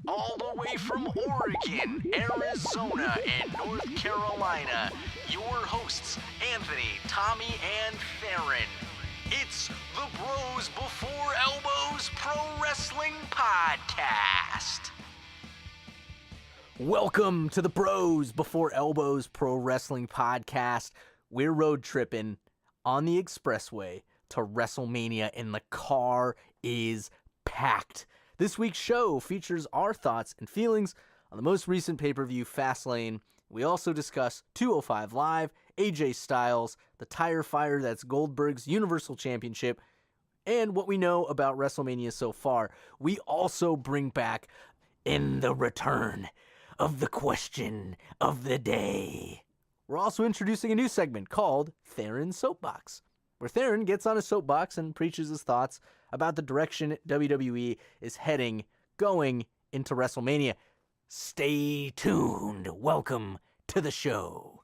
All the way from Oregon, Arizona, and North Carolina, your hosts, Anthony, Tommy, and Theron. It's the Bros Before Elbows Pro Wrestling Podcast. Welcome to the Bros Before Elbows Pro Wrestling Podcast. We're road tripping on the expressway to WrestleMania, and the car is packed. This week's show features our thoughts and feelings on the most recent pay-per-view, Fastlane. We also discuss 205 Live, AJ Styles, the tire fire that's Goldberg's Universal Championship, and what we know about WrestleMania so far. We also bring back In the Return of the Question of the Day. We're also introducing a new segment called Theron's Soapbox, where Theron gets on a soapbox and preaches his thoughts about the direction WWE is going into WrestleMania. Stay tuned. Welcome to the show.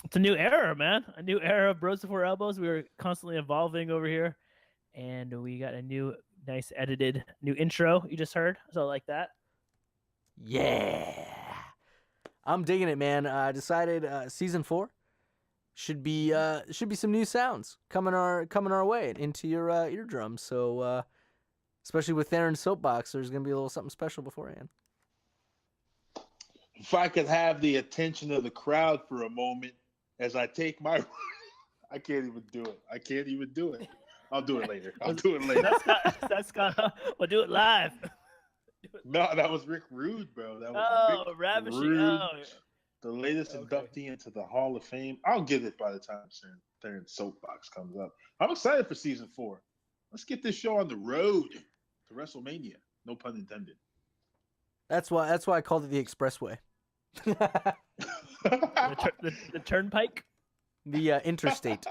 It's a new era, man. A new era of Bros Before Elbows. We were constantly evolving over here, and we got a new, nice edited new intro you just heard. So I like that. Yeah. I'm digging it, man. I decided season 4 should be some new sounds coming our way into your eardrums. So especially with Theron's soapbox, there's gonna be a little something special beforehand. If I could have the attention of the crowd for a moment as I take my I can't even do it. I'll do it later. That's got. We'll do it live. No, that was Rick Rude, bro. That was Rick ravishing. Rude, Oh. the latest inductee into the Hall of Fame. I'll get it by the time Theron's soapbox comes up. I'm excited for season 4. Let's get this show on the road to WrestleMania. No pun intended. That's why I called it the expressway. The turnpike. The interstate.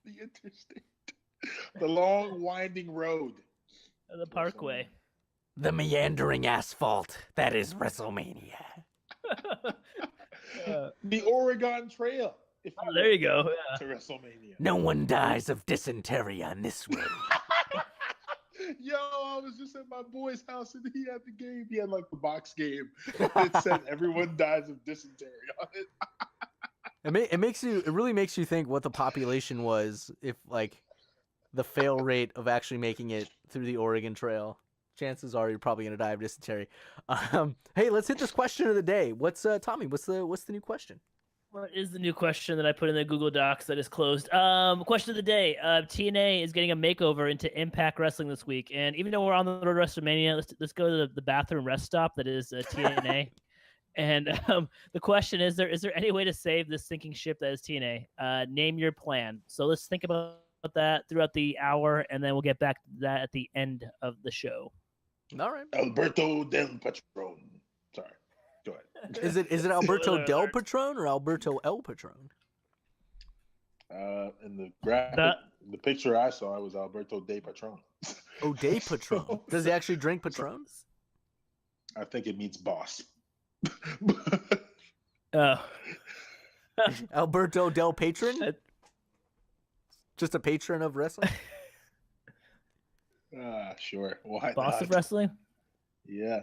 The interstate. The long winding road. The parkway. The meandering asphalt. That is WrestleMania. The Oregon Trail. There you go. Yeah. To WrestleMania. No one dies of dysentery on this road. Yo, I was just at my boy's house and he had the game. He had like the box game. It said everyone dies of dysentery on it. It really makes you think what the population was if like the fail rate of actually making it through the Oregon Trail. Chances are you're probably gonna die of dysentery. Hey, let's hit this question of the day. What's Tommy? What's the new question? What is the new question that I put in the Google Docs that is closed? Question of the day. TNA is getting a makeover into Impact Wrestling this week. And even though we're on the road to WrestleMania, let's go to the bathroom rest stop that is TNA. And the question is there any way to save this sinking ship that is TNA? Name your plan. So let's think about that throughout the hour, and then we'll get back to that at the end of the show. All right. Alberto Del Patron. Sorry. Go ahead. Is it Alberto Del Patron or Alberto El Patron? In the graphic, the picture I saw, it was Alberto De Patron. Oh, De Patron. Does he actually drink Patron? I think it means boss. Oh. Alberto Del Patron? Just a patron of wrestling? Sure. Why Boss not? of wrestling? Yeah.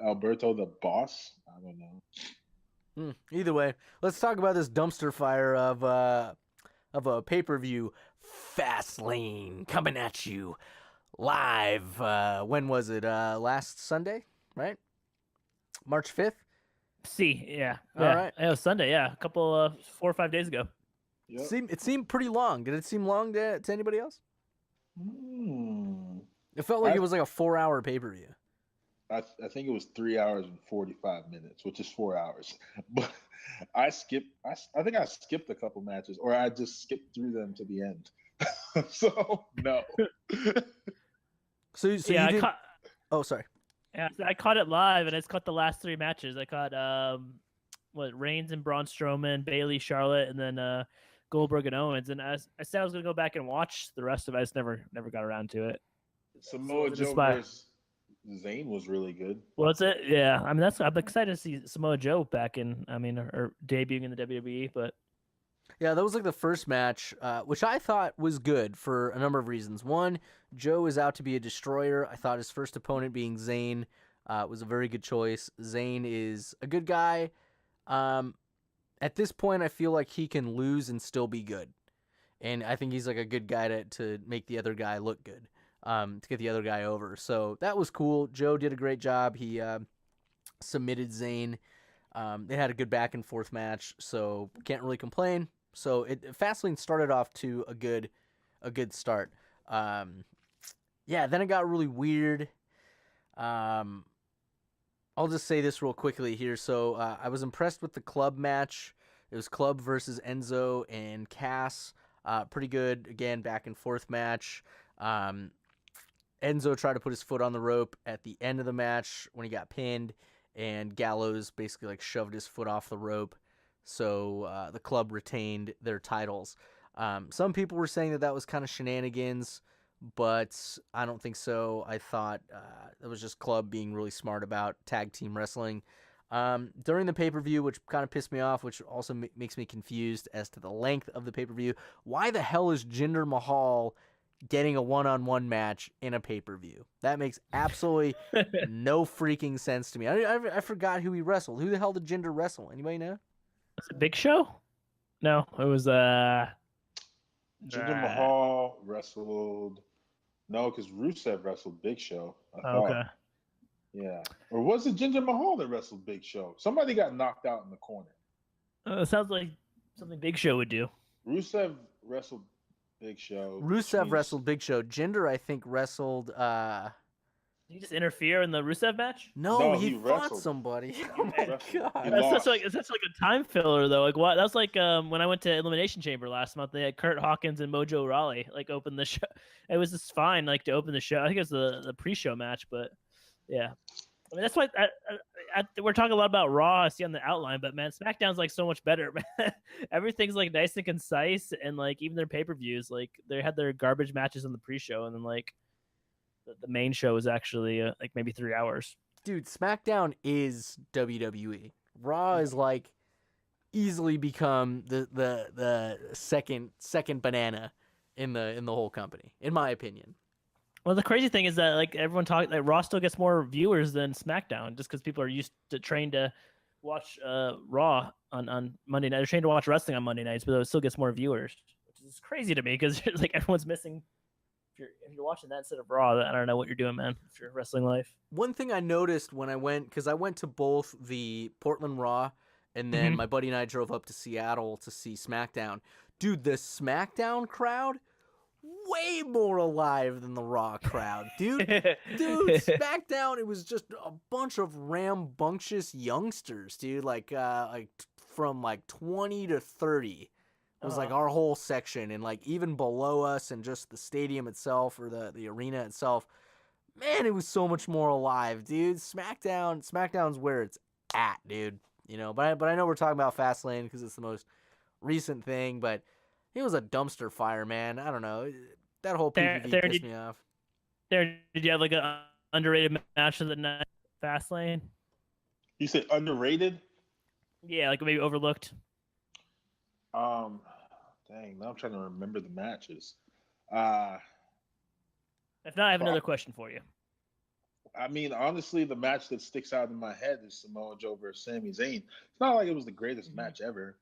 Alberto the boss? I don't know. Either way, let's talk about this dumpster fire of a pay-per-view, Fastlane, coming at you live. When was it? Last Sunday, right? March 5th? Yeah. All right. It was Sunday, yeah. A couple 4 or 5 days ago. Yep. It seemed pretty long. Did it seem long to anybody else? It felt like it was like a 4-hour pay-per-view. I think it was 3 hours and 45 minutes, which is 4 hours. But I think I skipped a couple matches, or I just skipped through them to the end. So no. So yeah, you did... Oh, sorry. Yeah, I caught it live, and I just caught the last 3 matches. I caught Reigns and Braun Strowman, Bayley, Charlotte, and then Goldberg and Owens. And I said I was gonna go back and watch the rest of it. I just never got around to it. Samoa Joe versus Zayn was really good. Was it? Yeah. I mean, I'm excited to see Samoa Joe back in. I mean, or debuting in the WWE. But Yeah, that was like the first match, which I thought was good for a number of reasons. One, Joe is out to be a destroyer. I thought his first opponent being Zayn was a very good choice. Zayn is a good guy. At this point, I feel like he can lose and still be good. And I think he's like a good guy to make the other guy look good, to get the other guy over. So that was cool. Joe did a great job. He submitted Zayn. They had a good back and forth match, so can't really complain. So Fastlane started off to a good start. Yeah, then it got really weird. I'll just say this real quickly here. So I was impressed with the club match. It was Club versus Enzo and Cass. Pretty good, again, back and forth match. Enzo tried to put his foot on the rope at the end of the match when he got pinned, and Gallows basically like shoved his foot off the rope. So the club retained their titles. Some people were saying that was kind of shenanigans, but I don't think so. I thought it was just club being really smart about tag team wrestling. During the pay-per-view, which kind of pissed me off, which also makes me confused as to the length of the pay-per-view. Why the hell is Jinder Mahal getting a one-on-one match in a pay-per-view? That makes absolutely no freaking sense to me. I forgot who he wrestled. Who the hell did Jinder wrestle? Anybody know? Was it Big Show? No, it was Jinder Mahal wrestled. No, because Rusev wrestled Big Show. I thought. Okay. Yeah. Or was it Jinder Mahal that wrestled Big Show? Somebody got knocked out in the corner. It sounds like something Big Show would do. Rusev wrestled Big Show. Rusev wrestled Big Show. Jinder, I think, wrestled... Did he just interfere in the Rusev match? No, he fought wrestled somebody. Oh my god. That's such like a time filler though. Like what? That was like when I went to Elimination Chamber last month. They had Kurt Hawkins and Mojo Rawley like open the show. It was just fine like to open the show. I think it was the pre-show match, but yeah. I mean that's why we're talking a lot about Raw. I see on the outline, but man, SmackDown's like so much better. Man. Everything's like nice and concise, and like even their pay-per-views, like they had their garbage matches on the pre-show, and then like. The main show is actually like maybe 3 hours. Dude, SmackDown is WWE. Raw is like easily become the second banana in the whole company, in my opinion. Well, the crazy thing is that like everyone like Raw still gets more viewers than SmackDown, just because people are trained to watch Raw on Monday night. They're trained to watch wrestling on Monday nights, but it still gets more viewers, which is crazy to me because like everyone's missing. If you're watching that instead of Raw, I don't know what you're doing, man. If you're wrestling life. One thing I noticed when I went, because I went to both the Portland Raw, and then my buddy and I drove up to Seattle to see SmackDown. Dude, the SmackDown crowd, way more alive than the Raw crowd, dude. SmackDown, it was just a bunch of rambunctious youngsters, dude, like from like 20 to 30. It was like our whole section, and like even below us and just the stadium itself or the arena itself. Man, it was so much more alive, dude. SmackDown's where it's at, dude. You know, but I know we're talking about Fastlane because it's the most recent thing, but it was a dumpster fire, man. I don't know. That whole PPV pissed me off. Did you have like an underrated match of the night, Fastlane? You said underrated? Yeah, like maybe overlooked. Dang, now I'm trying to remember the matches. If not, I have another question for you. I mean, honestly, the match that sticks out in my head is Samoa Joe versus Sami Zayn. It's not like it was the greatest match ever,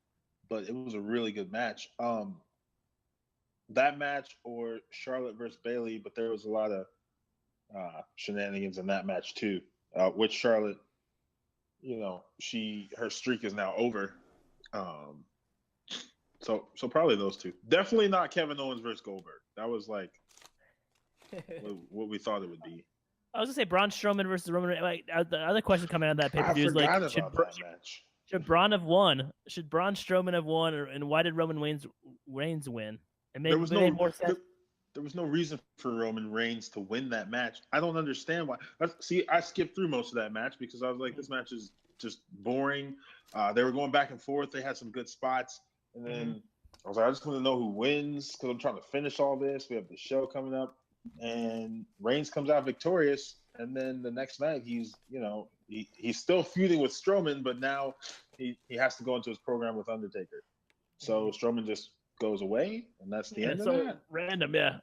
but it was a really good match. That match or Charlotte versus Bayley, but there was a lot of shenanigans in that match too. Which Charlotte, you know, her streak is now over. So probably those two. Definitely not Kevin Owens versus Goldberg. That was like what we thought it would be. I was gonna say Braun Strowman versus Roman Reigns. Like, the other question coming out of that pay-per-view is like, should Braun have won? Should Braun Strowman have won, and why did Roman Reigns win? There was no reason for Roman Reigns to win that match. I don't understand why. See, I skipped through most of that match because I was like, this match is just boring. They were going back and forth. They had some good spots. And then I was like, I just want to know who wins because I'm trying to finish all this. We have the show coming up. And Reigns comes out victorious. And then the next night, he's still feuding with Strowman, but now he has to go into his program with Undertaker. So Strowman just goes away, and that's the end of so that. random, yeah,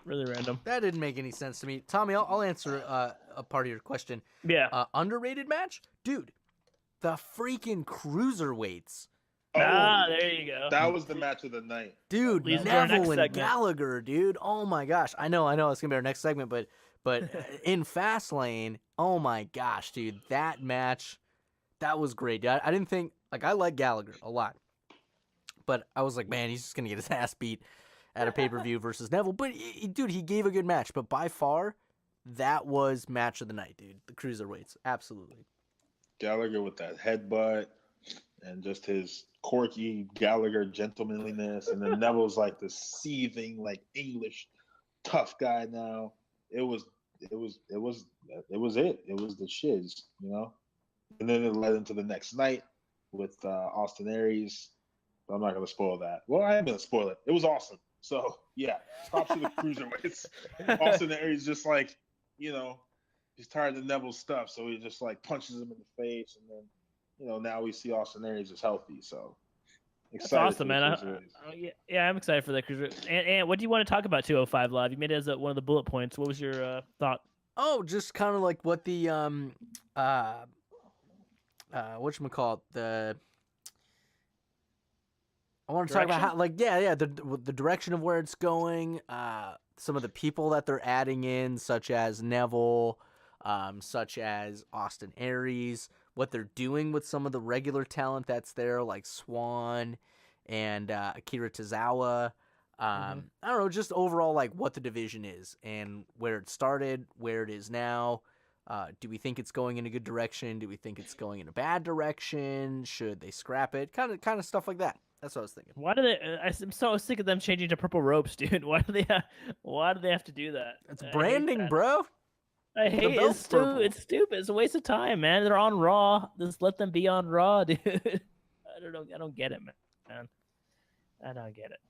really random. That didn't make any sense to me. Tommy, I'll answer a part of your question. Yeah. Underrated match? Dude, the freaking cruiserweights. There you go. That was the match of the night. Dude, Leads to our next Neville and segment. Gallagher, dude. Oh my gosh. I know it's gonna be our next segment, but in Fastlane, oh my gosh, dude, that match, that was great. Dude. I didn't think I like Gallagher a lot, but I was like, man, he's just gonna get his ass beat at a pay-per-view versus Neville. But dude, he gave a good match. But by far, that was match of the night, dude. The cruiserweights, absolutely. Gallagher with that headbutt and just his quirky Gallagher gentlemanliness, and then Neville's like the seething, like English tough guy now. It was it. It was the shiz, you know. And then it led into the next night with Austin Aries. But I'm not gonna spoil that. Well, I am gonna spoil it. It was awesome. So yeah, props to the cruiserweights. Austin Aries just like, you know, he's tired of Neville's stuff, so he just like punches him in the face, and then, you know, now we see Austin Aries is healthy. So That's awesome, man. I'm excited for that cruiser. And what do you want to talk about 205 Live? You made it as one of the bullet points. What was your thought? Oh, just kind of like what the whatchamacallit, I want to talk about how, like, the direction of where it's going, some of the people that they're adding in, such as Neville, such as Austin Aries, what they're doing with some of the regular talent that's there, like Swan and Akira Tozawa. I don't know, just overall, like, what the division is and where it started, where it is now. Do we think it's going in a good direction? Do we think it's going in a bad direction? Should they scrap it? Kind of stuff like that. That's what I was thinking. Why do they? I'm so sick of them changing to purple ropes, dude. Why do they have to do that? It's branding, bro. I hate it. It's stupid. It's a waste of time, man. They're on Raw. Just let them be on Raw, dude. I don't get it, man. I don't get it.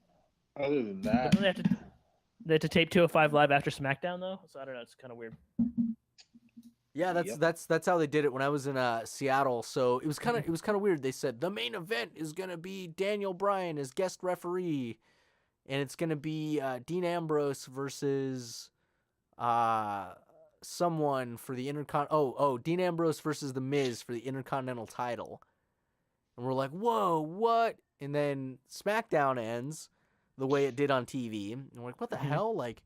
Other than that, they have to tape 205 Live after SmackDown though. So I don't know. It's kind of weird. Yeah, that's how they did it when I was in Seattle. So it was kind of weird. They said the main event is gonna be Daniel Bryan as guest referee, and it's gonna be Dean Ambrose versus someone for the Dean Ambrose versus The Miz for the Intercontinental title. And we're like, whoa, what? And then SmackDown ends the way it did on TV. And we're like, what the hell? Like,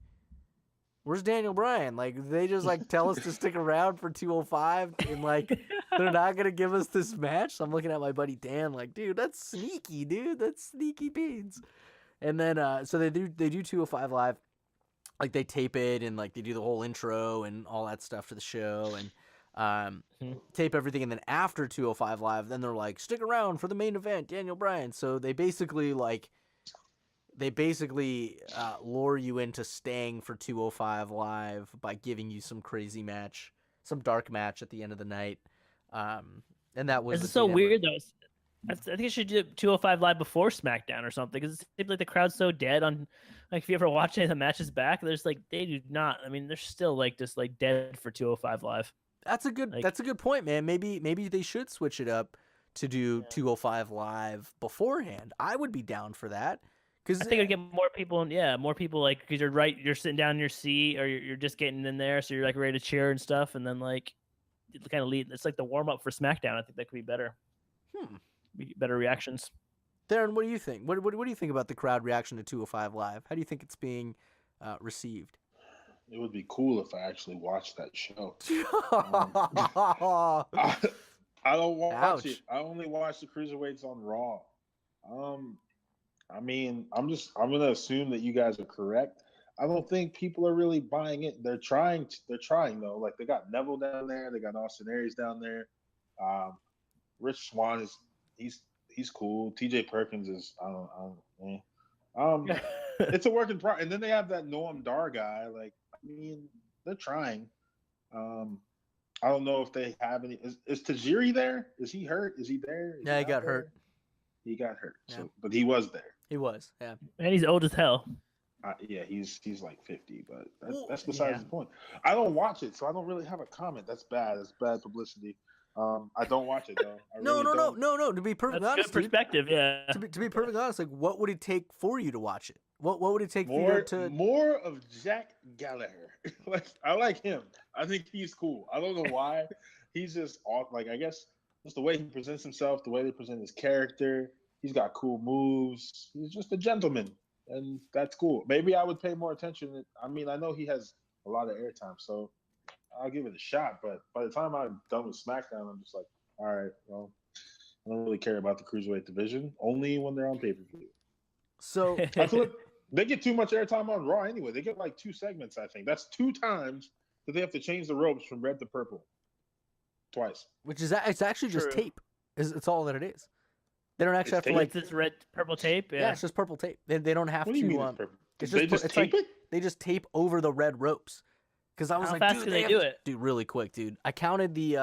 where's Daniel Bryan? Like, they just like tell us to stick around for 205, and like they're not gonna give us this match. So I'm looking at my buddy Dan, like, dude, that's sneaky, dude. That's sneaky beans. And then so they do 205 Live. Like, they tape it and like they do the whole intro and all that stuff for the show, and tape everything. And then after 205 Live, then they're like, stick around for the main event, Daniel Bryan. So they basically lure you into staying for 205 Live by giving you some crazy match, some dark match at the end of the night. And that was... It's so weird, though. I think it should do 205 Live before SmackDown or something, because it seems like the crowd's so dead on... Like, if you ever watch any of the matches back, there's like, they do not... I mean, they're still like just like dead for 205 Live. That's a good point, man. Maybe they should switch it up to do 205 Live beforehand. I would be down for that. I think it'd get more people, like, because you're sitting down in your seat, or you're just getting in there, so you're like ready to cheer and stuff, and then like it kind of lead. It's like the warm up for SmackDown. I think that could be better. Better reactions. Darren, what do you think? What do you think about the crowd reaction to 205 Live? How do you think it's being received? It would be cool if I actually watched that show. I don't watch it. I only watch the cruiserweights on Raw. I mean, I'm gonna assume that you guys are correct. I don't think people are really buying it. They're trying though. Like, they got Neville down there, they got Austin Aries down there. Rich Swann he's cool. TJ Perkins is it's a work in progress. And then they have that Noam Dar guy. Like, I mean, they're trying. I don't know if they have any. Is Tajiri there? Is he hurt? Is he there? Yeah, he got hurt. He got hurt. Yeah. So, but he was there. He was, yeah. And he's old as hell. Yeah, he's like 50, but that's besides the point. I don't watch it, so I don't really have a comment. That's bad. That's bad publicity. I don't watch it though. I No, really no, no, don't. no, no. To be perfectly That's honest, good dude, perspective. Yeah. to be perfectly honest, like, what would it take for you to watch it? What would it take for More, you to? more of Jack Gallagher. Like, I like him. I think he's cool. I don't know why. He's just off. Like, I guess just the way he presents himself, the way they present his character. He's got cool moves. He's just a gentleman, and that's cool. Maybe I would pay more attention. I mean, I know he has a lot of airtime, so I'll give it a shot. But by the time I'm done with SmackDown, I'm just like, all right, well, I don't really care about the cruiserweight division. Only when they're on pay per view. So I feel like they get too much airtime on Raw anyway. They get like 2 segments, I think. That's 2 times that they have to change the ropes from red to purple. Twice. which is it's actually just True. tape. It's all that it is. They don't actually It's have to tape? like. It's this red purple tape. Yeah, Yeah. it's just purple tape. They don't have What do you to. mean it's purple? It's They just just it's tape like, it? They just tape over the red ropes. Because I was How like, fast dude, can they they have do to- it? Dude, really quick, dude. I counted the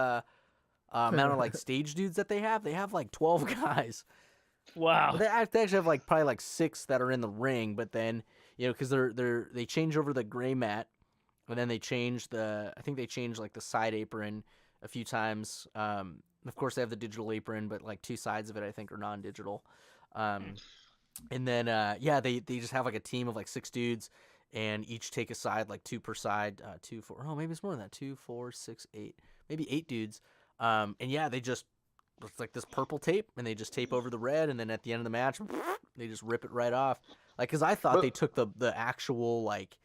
amount of like stage dudes that they have. They have like 12 guys. Wow. They actually have like probably like 6 that are in the ring, but then because they change over the gray mat, and then they change I think they change like the side apron a few times. Of course they have the digital apron, but like 2 sides of it I think are non-digital. And then they just have like a team of like 6 dudes, and each take a side, like 2 per side, 2, 4. Oh, maybe it's more than that. 2, 4, 6, 8, maybe 8 dudes. And yeah, it's like this purple tape, and they just tape over the red, and then at the end of the match, they just rip it right off. Like, because I thought they took the actual like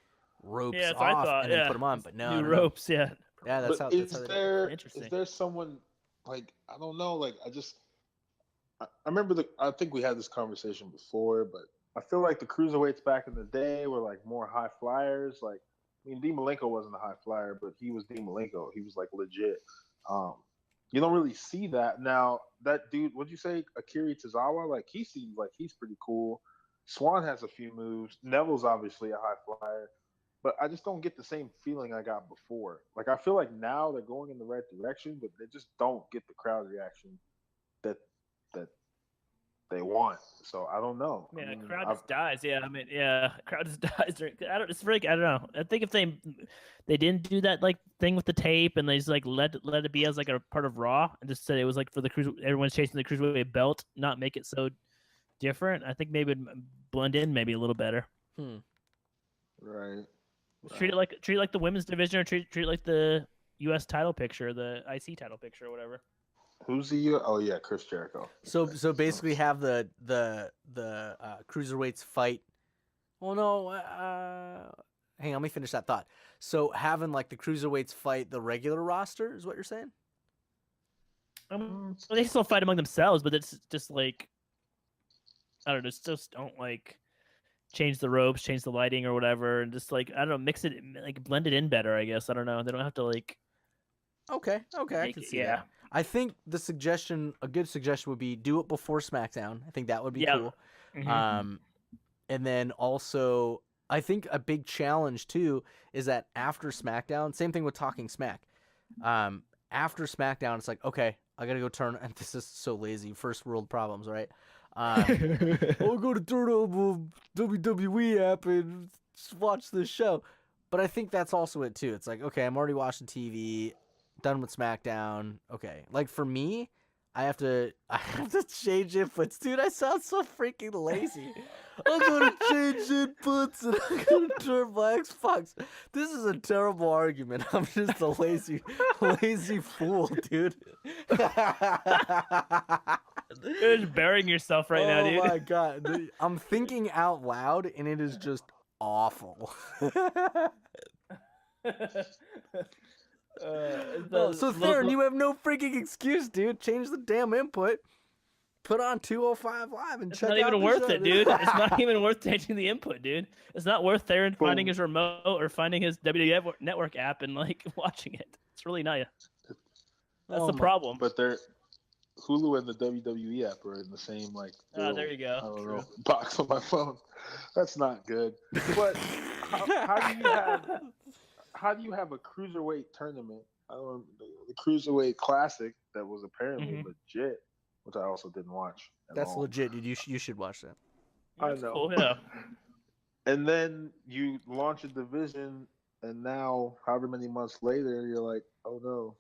ropes Yeah, that's what I off thought, and then yeah. put them on, but no, New no, ropes. Yeah. yeah, that's how. But That's how they do it. is Interesting. there someone like I don't know, like I remember I think we had this conversation before, but I feel like the cruiserweights back in the day were like more high flyers. Like, I mean, Dean Malenko wasn't a high flyer, but he was Dean Malenko. He was like legit. You don't really see that now. That dude, what'd you say, Akira Tozawa? Like, he seems like he's pretty cool. Swan has a few moves. Neville's obviously a high flyer, but I just don't get the same feeling I got before. Like, I feel like now they're going in the right direction, but they just don't get the crowd reaction that they want. So I don't know. Yeah, I mean, crowd just dies. Yeah, I mean, yeah, crowd just dies. I don't. It's really. I don't know. I think if they didn't do that like thing with the tape, and they just like let it be as like a part of Raw, and just said it was like for the cruise. Everyone's chasing the cruiserweight belt, not make it so different. I think maybe it'd blend in maybe a little better. Right. Treat it like the women's division, or treat it like the U.S. title picture, the IC title picture, or whatever. Who's the? Oh yeah, Chris Jericho. So basically have the cruiserweights fight. Well, no. Hang on, let me finish that thought. So having like the cruiserweights fight the regular roster is what you're saying? Well, they still fight among themselves, but it's just like I don't know. Just don't like change the ropes, change the lighting or whatever, and just like I don't know, mix it, like blend it in better. I guess I don't know. They don't have to like. Okay, I can see that. I think a good suggestion would be do it before SmackDown. I think that would be cool. Mm-hmm. And then also, I think a big challenge too is that after SmackDown, same thing with Talking Smack. After SmackDown, it's like, okay, I gotta go turn. And this is so lazy. First world problems, right? I'll go to turn on the WWE app and watch this show. But I think that's also it too. It's like, okay, I'm already watching TV. Done with SmackDown. Okay, like for me, I have to change inputs, dude. I sound so freaking lazy. I'm gonna change inputs and I'm gonna turn my Xbox. This is a terrible argument. I'm just a lazy fool, dude. You're just burying yourself right now, dude. Oh my god, I'm thinking out loud, and it is just awful. So Theron, you have no freaking excuse, dude. Change the damn input. Put on 205 Live and check out the show. It's not even worth it, dude. It's not even worth changing the input, dude. It's not worth Theron finding his remote or finding his WWE Network app and like watching it. It's really not. That's the problem. But Hulu and the WWE app are in the same like. Oh, there you go. I don't know, box on my phone. That's not good. But how do you have a cruiserweight tournament? The cruiserweight classic that was apparently legit, which I also didn't watch. That's legit, dude. You should watch that. I know. Cool, yeah. And then you launch a division, and now, however many months later, you're like, oh no,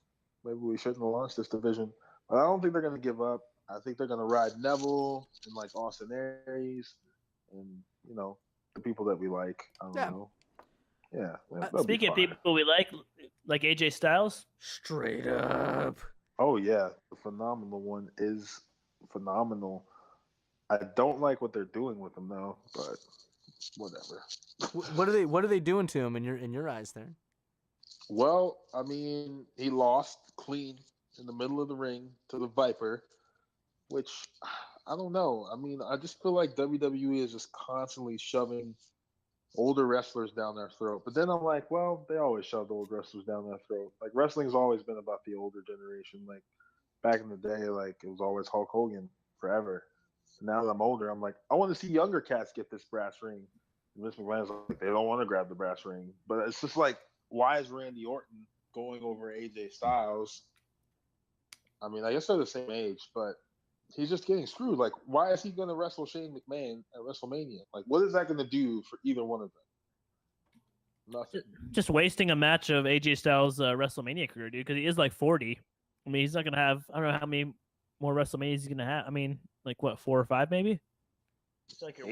maybe we shouldn't have launched this division. But I don't think they're going to give up. I think they're going to ride Neville and like Austin Aries and, the people that we like. I don't know. Yeah. Speaking of people we like AJ Styles. Straight up. Oh, yeah. The phenomenal one is phenomenal. I don't like what they're doing with him, though, but whatever. What are they doing to him in your eyes there? Well, I mean, he lost clean in the middle of the ring to the Viper, which I don't know. I mean, I just feel like WWE is just constantly shoving older wrestlers down their throat. But then I'm like, well, they always shoved old wrestlers down their throat. Like, wrestling's always been about the older generation. Like, back in the day, like, it was always Hulk Hogan forever. Now that I'm older, I'm like, I want to see younger cats get this brass ring. And Vince McMahon's like, they don't want to grab the brass ring. But it's just like, why is Randy Orton going over AJ Styles? I mean, I guess they're the same age, but he's just getting screwed. Like, why is he going to wrestle Shane McMahon at WrestleMania? Like, what is that going to do for either one of them? Nothing. Just wasting a match of AJ Styles' WrestleMania career, dude, because he is like 40. I mean, he's not going to have, I don't know how many more WrestleManias he's going to have. I mean, like, what, 4 or 5 maybe? I feel like you're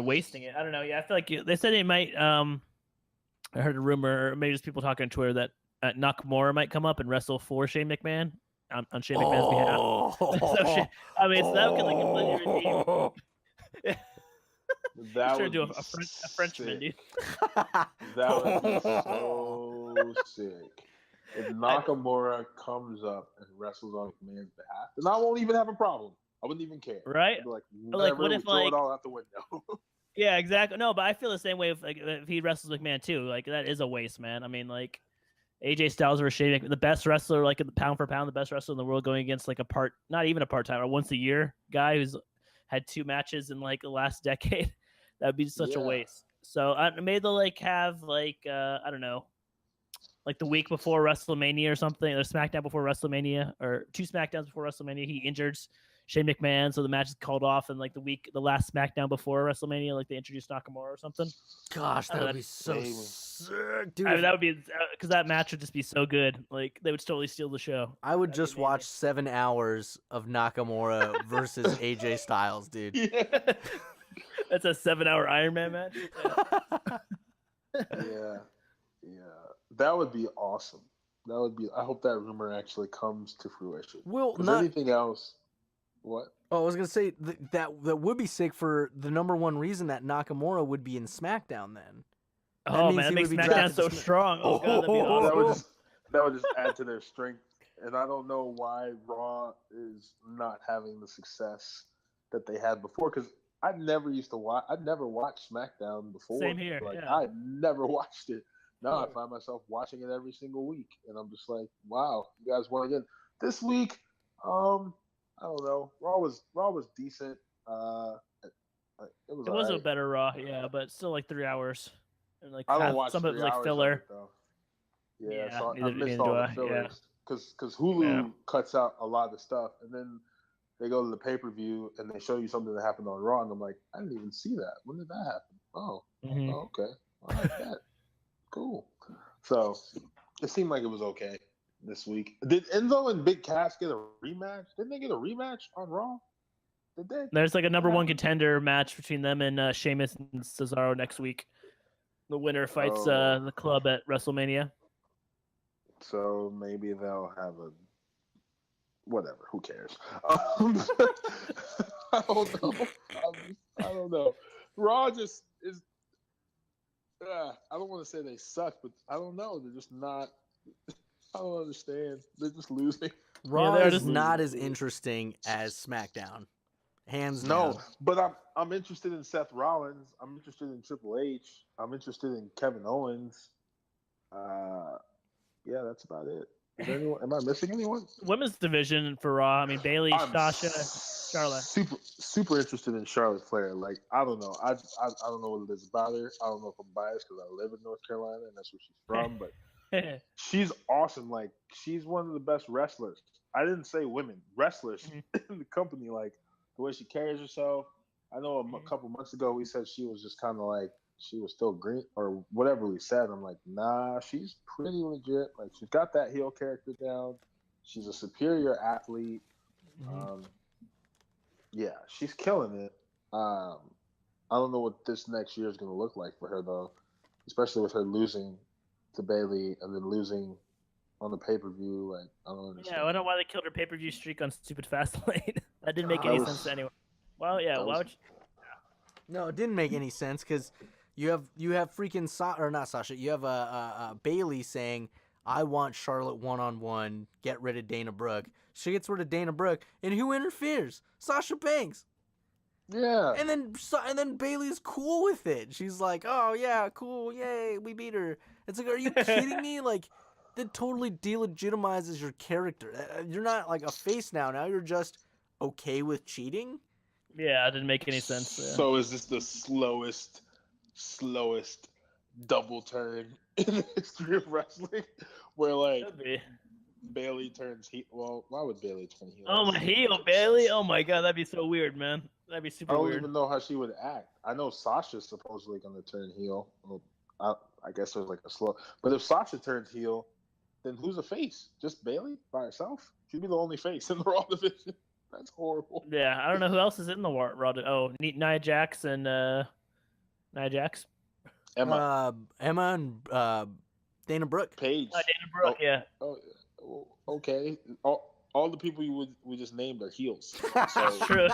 wasting it. I don't know. Yeah, I feel like they said they might, I heard a rumor, or maybe just people talking on Twitter, that Nakamura might come up and wrestle for Shane McMahon on Shane McMahon's behalf. So that could like completely redeem. That would would do be a Frenchman, dude. That would be so sick. If Nakamura comes up and wrestles on McMahon's behalf, then I won't even have a problem. I wouldn't even care. Right? I'd be like, Like, what if, throw like, it all out the window? Yeah, exactly. No, but I feel the same way if he wrestles McMahon too. Like, that is a waste, man. I mean, like, AJ Styles versus Shane McMahon, the best wrestler, like, pound for pound, the best wrestler in the world, going against like not even a part-time, or once a year guy who's had 2 matches in like the last decade. That would be such a waste. So maybe they'll like have like I don't know, like the week before WrestleMania or something, or SmackDown before WrestleMania, or 2 SmackDowns before WrestleMania, he injured Shane McMahon, so the match is called off, and like the last SmackDown before WrestleMania, like they introduced Nakamura or something. Gosh, that would be so sick, dude. I mean, that would be, because that match would just be so good. Like, they would totally steal the show. I would just watch 7 hours of Nakamura versus AJ Styles, dude. Yeah. That's a 7-hour Iron Man match. Yeah. That would be awesome. That would be. I hope that rumor actually comes to fruition. Well, anything else. What? Oh, I was gonna say that would be sick for the number one reason that Nakamura would be in SmackDown then. Oh man, that makes SmackDown so strong. Oh god, that'd be awesome. That would just add to their strength. And I don't know why Raw is not having the success that they had before. Because I never used to watch. I'd never watched SmackDown before. Same here. Like, yeah. I never watched it. Now I find myself watching it every single week, and I'm just like, wow, you guys won again this week. I don't know. Raw was decent. It was a better Raw, yeah, but still like 3 hours. And like I don't watch some of it was like filler. Yeah, so neither, I missed neither all do the I. fillers because Hulu cuts out a lot of stuff, and then they go to the pay-per-view and they show you something that happened on Raw, and I'm like, I didn't even see that. When did that happen? Oh, okay, I like that. Cool. So it seemed like it was okay this week. Did Enzo and Big Cass get a rematch? Didn't they get a rematch on Raw? Did they? There's like a number one contender match between them and Sheamus and Cesaro next week. The winner fights the club at WrestleMania. So maybe they'll have a whatever. Who cares? I don't know. I don't know. Raw just is. I don't want to say they suck, but I don't know. They're just not. I don't understand. They're just losing. Raw is not as interesting as SmackDown. Hands down. No, but I'm interested in Seth Rollins. I'm interested in Triple H. I'm interested in Kevin Owens. Yeah, that's about it. Is there anyone? Am I missing anyone? Women's division for Raw. I mean, Bayley, Sasha, Charlotte. Super interested in Charlotte Flair. Like, I don't know. I don't know what it is about her. I don't know if I'm biased because I live in North Carolina and that's where she's from. But she's awesome. Like, she's one of the best wrestlers. I didn't say women, wrestlers in the company. Like, the way she carries herself. I know a couple months ago we said she was just kind of like, she was still green or whatever we said. I'm like, nah, she's pretty legit. Like, she's got that heel character down. She's a superior athlete. Yeah, she's killing it. I don't know what this next year is going to look like for her though, especially with her losing to Bailey and then losing on the pay-per-view. Like, I don't understand. Yeah, I don't know why they killed her pay-per-view streak on stupid Fastlane. That didn't make any sense anyway. Well, yeah, why would you... No, it didn't make any sense because you have freaking not Sasha. You have a Bailey saying, "I want Charlotte one-on-one. Get rid of Dana Brooke." She gets rid of Dana Brooke, and who interferes? Sasha Banks. Yeah. And then Bailey's cool with it. She's like, "Oh yeah, cool, yay, we beat her." It's like, are you kidding me? Like, that totally delegitimizes your character. You're not like a face now. Now you're just okay with cheating. Yeah, it didn't make any sense. So is this the slowest double turn in the history of wrestling? Where like Bailey turns heel. Well, why would Bailey turn heel? Oh, my heel, Bailey? Oh my god, that'd be so weird, man. That'd be super weird. I don't even know how she would act. I know Sasha's supposedly going to turn heel. Well, I guess there's like a slow. But if Sasha turns heel, then who's a face? Just Bailey by herself? She'd be the only face in the Raw division. That's horrible. Yeah, I don't know who else is in the Raw. Oh, Nia Jax and Nia Jax. Emma and Dana Brooke. Paige. Dana Brooke, yeah. Oh, okay. All the people we just named are heels. So, That's true.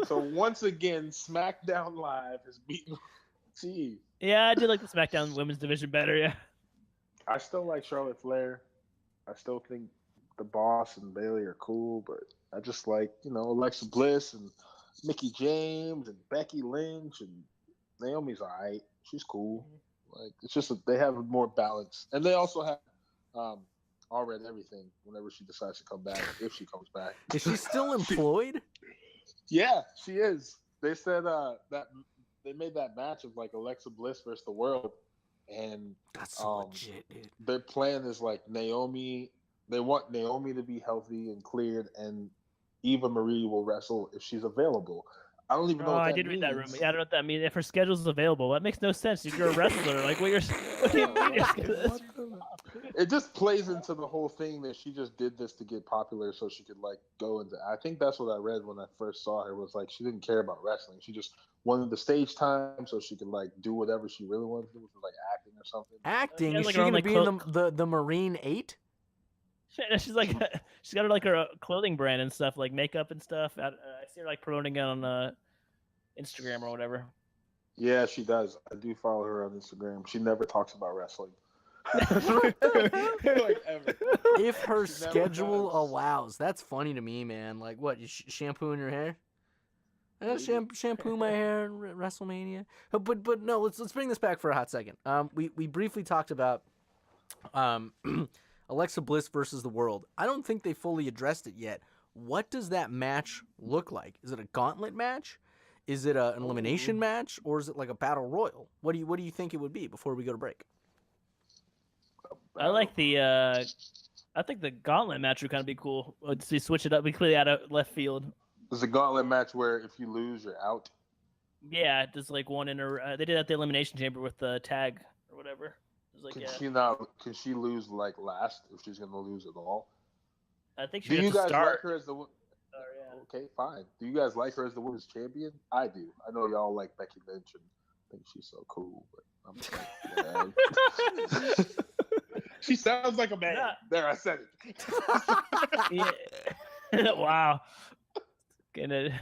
So once again, SmackDown Live has beaten. Gee. Yeah, I did like the SmackDown Women's Division better. Yeah. I still like Charlotte Flair. I still think the Boss and Bailey are cool, but I just like, Alexa Bliss and Mickie James and Becky Lynch, and Naomi's alright. She's cool. Like, it's just they have more balance, and they also have All Red Everything whenever she decides to come back, if she comes back. Is she still employed? Yeah, she is. They said that they made that match of like Alexa Bliss versus the World, and that's so legit, dude. Their plan is like Naomi. They want Naomi to be healthy and cleared, and Eva Marie will wrestle if she's available. I don't even know. What that did means. Read that rumor. Yeah, I don't know what that means. If her schedule's available, that makes no sense. If you're a wrestler, like what do you mean? It just plays into the whole thing that she just did this to get popular, so she could like go into. I think that's what I read when I first saw her, was like she didn't care about wrestling. She just wanted the stage time so she could like do whatever she really wanted to do, like acting or something. Acting? Is she gonna be in the Marine 8? She's like, she's got her clothing brand and stuff, like makeup and stuff. I see her like promoting it on Instagram or whatever. Yeah, she does. I do follow her on Instagram. She never talks about wrestling. Like ever. If her schedule allows. That's funny to me, man. Like, what, you shampooing your hair? Shampoo my hair in WrestleMania. But no, let's bring this back for a hot second. We briefly talked about Alexa Bliss versus the World. I don't think they fully addressed it yet. What does that match look like? Is it a gauntlet match? Is it an elimination match, or is it like a battle royal? What do you think it would be before we go to break? I like I think the gauntlet match would kind of be cool. Let's switch it up. We clearly out of left field. It's a gauntlet match where if you lose, you're out. Yeah, just like one in a. They did at the Elimination Chamber with the tag or whatever. Like, Can she lose like last if she's gonna lose at all? I think she. Do you guys start. like her as the? Yeah. Okay, fine. Do you guys like her as the women's champion? I do. I know y'all like Becky Lynch and think she's so cool, but I'm just like, man. She sounds like a man. Yeah. There, I said it. Yeah. Wow. It's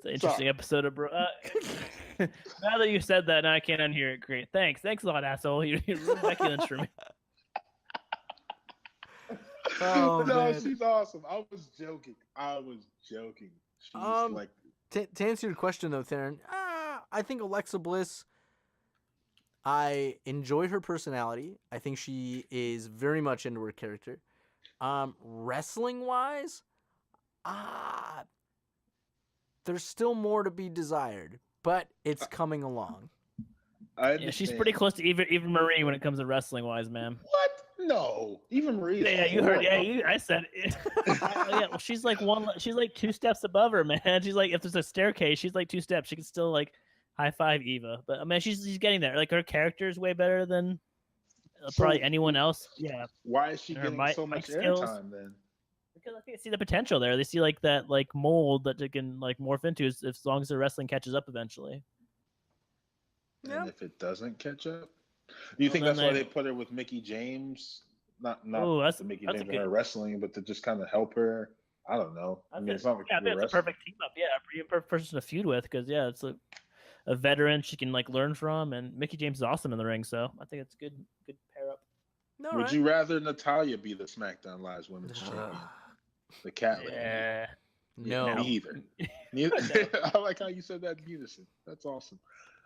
an interesting episode of Bro. Now that you said that, now I can't unhear it. Great. Thanks a lot, asshole. You ruined Becky Lynch for me. Oh, no, man. She's awesome. I was joking. She's like. To answer your question though, Theron, I think Alexa Bliss. I enjoy her personality. I think she is very much into her character. Wrestling wise, there's still more to be desired, but it's coming along. Yeah, she's pretty close to even Marie when it comes to wrestling wise, man. What? No, even Marie. Yeah, you heard. Yeah, I said it. Yeah, well, she's like two steps above her, man. She's like, if there's a staircase, she's like 2 steps. She can still like high five Eva, but I mean, she's getting there. Like her character is way better than probably So anyone else. Yeah, why is she and her getting so mic much skills. airtime then? Because I think they see the potential there. They see like that like mold that they can like morph into as long as their wrestling catches up eventually. And if it doesn't catch up, do you Well, think then that's why they put her with Mickey James? Not Oh, the Mickey that's a James in good. her wrestling, but to just kind of help her. I don't know. I mean, it's not like I we're think it's a wrestling. perfect team up. Yeah, a perfect person to feud with because it's a veteran she can like learn from, and Mickey James is awesome in the ring, so I think it's good pair up. Would you rather Natalya be the SmackDown Live's Women's Champion? The cat lady. Yeah. No. Me either. Neither. I like how you said that in unison. That's awesome.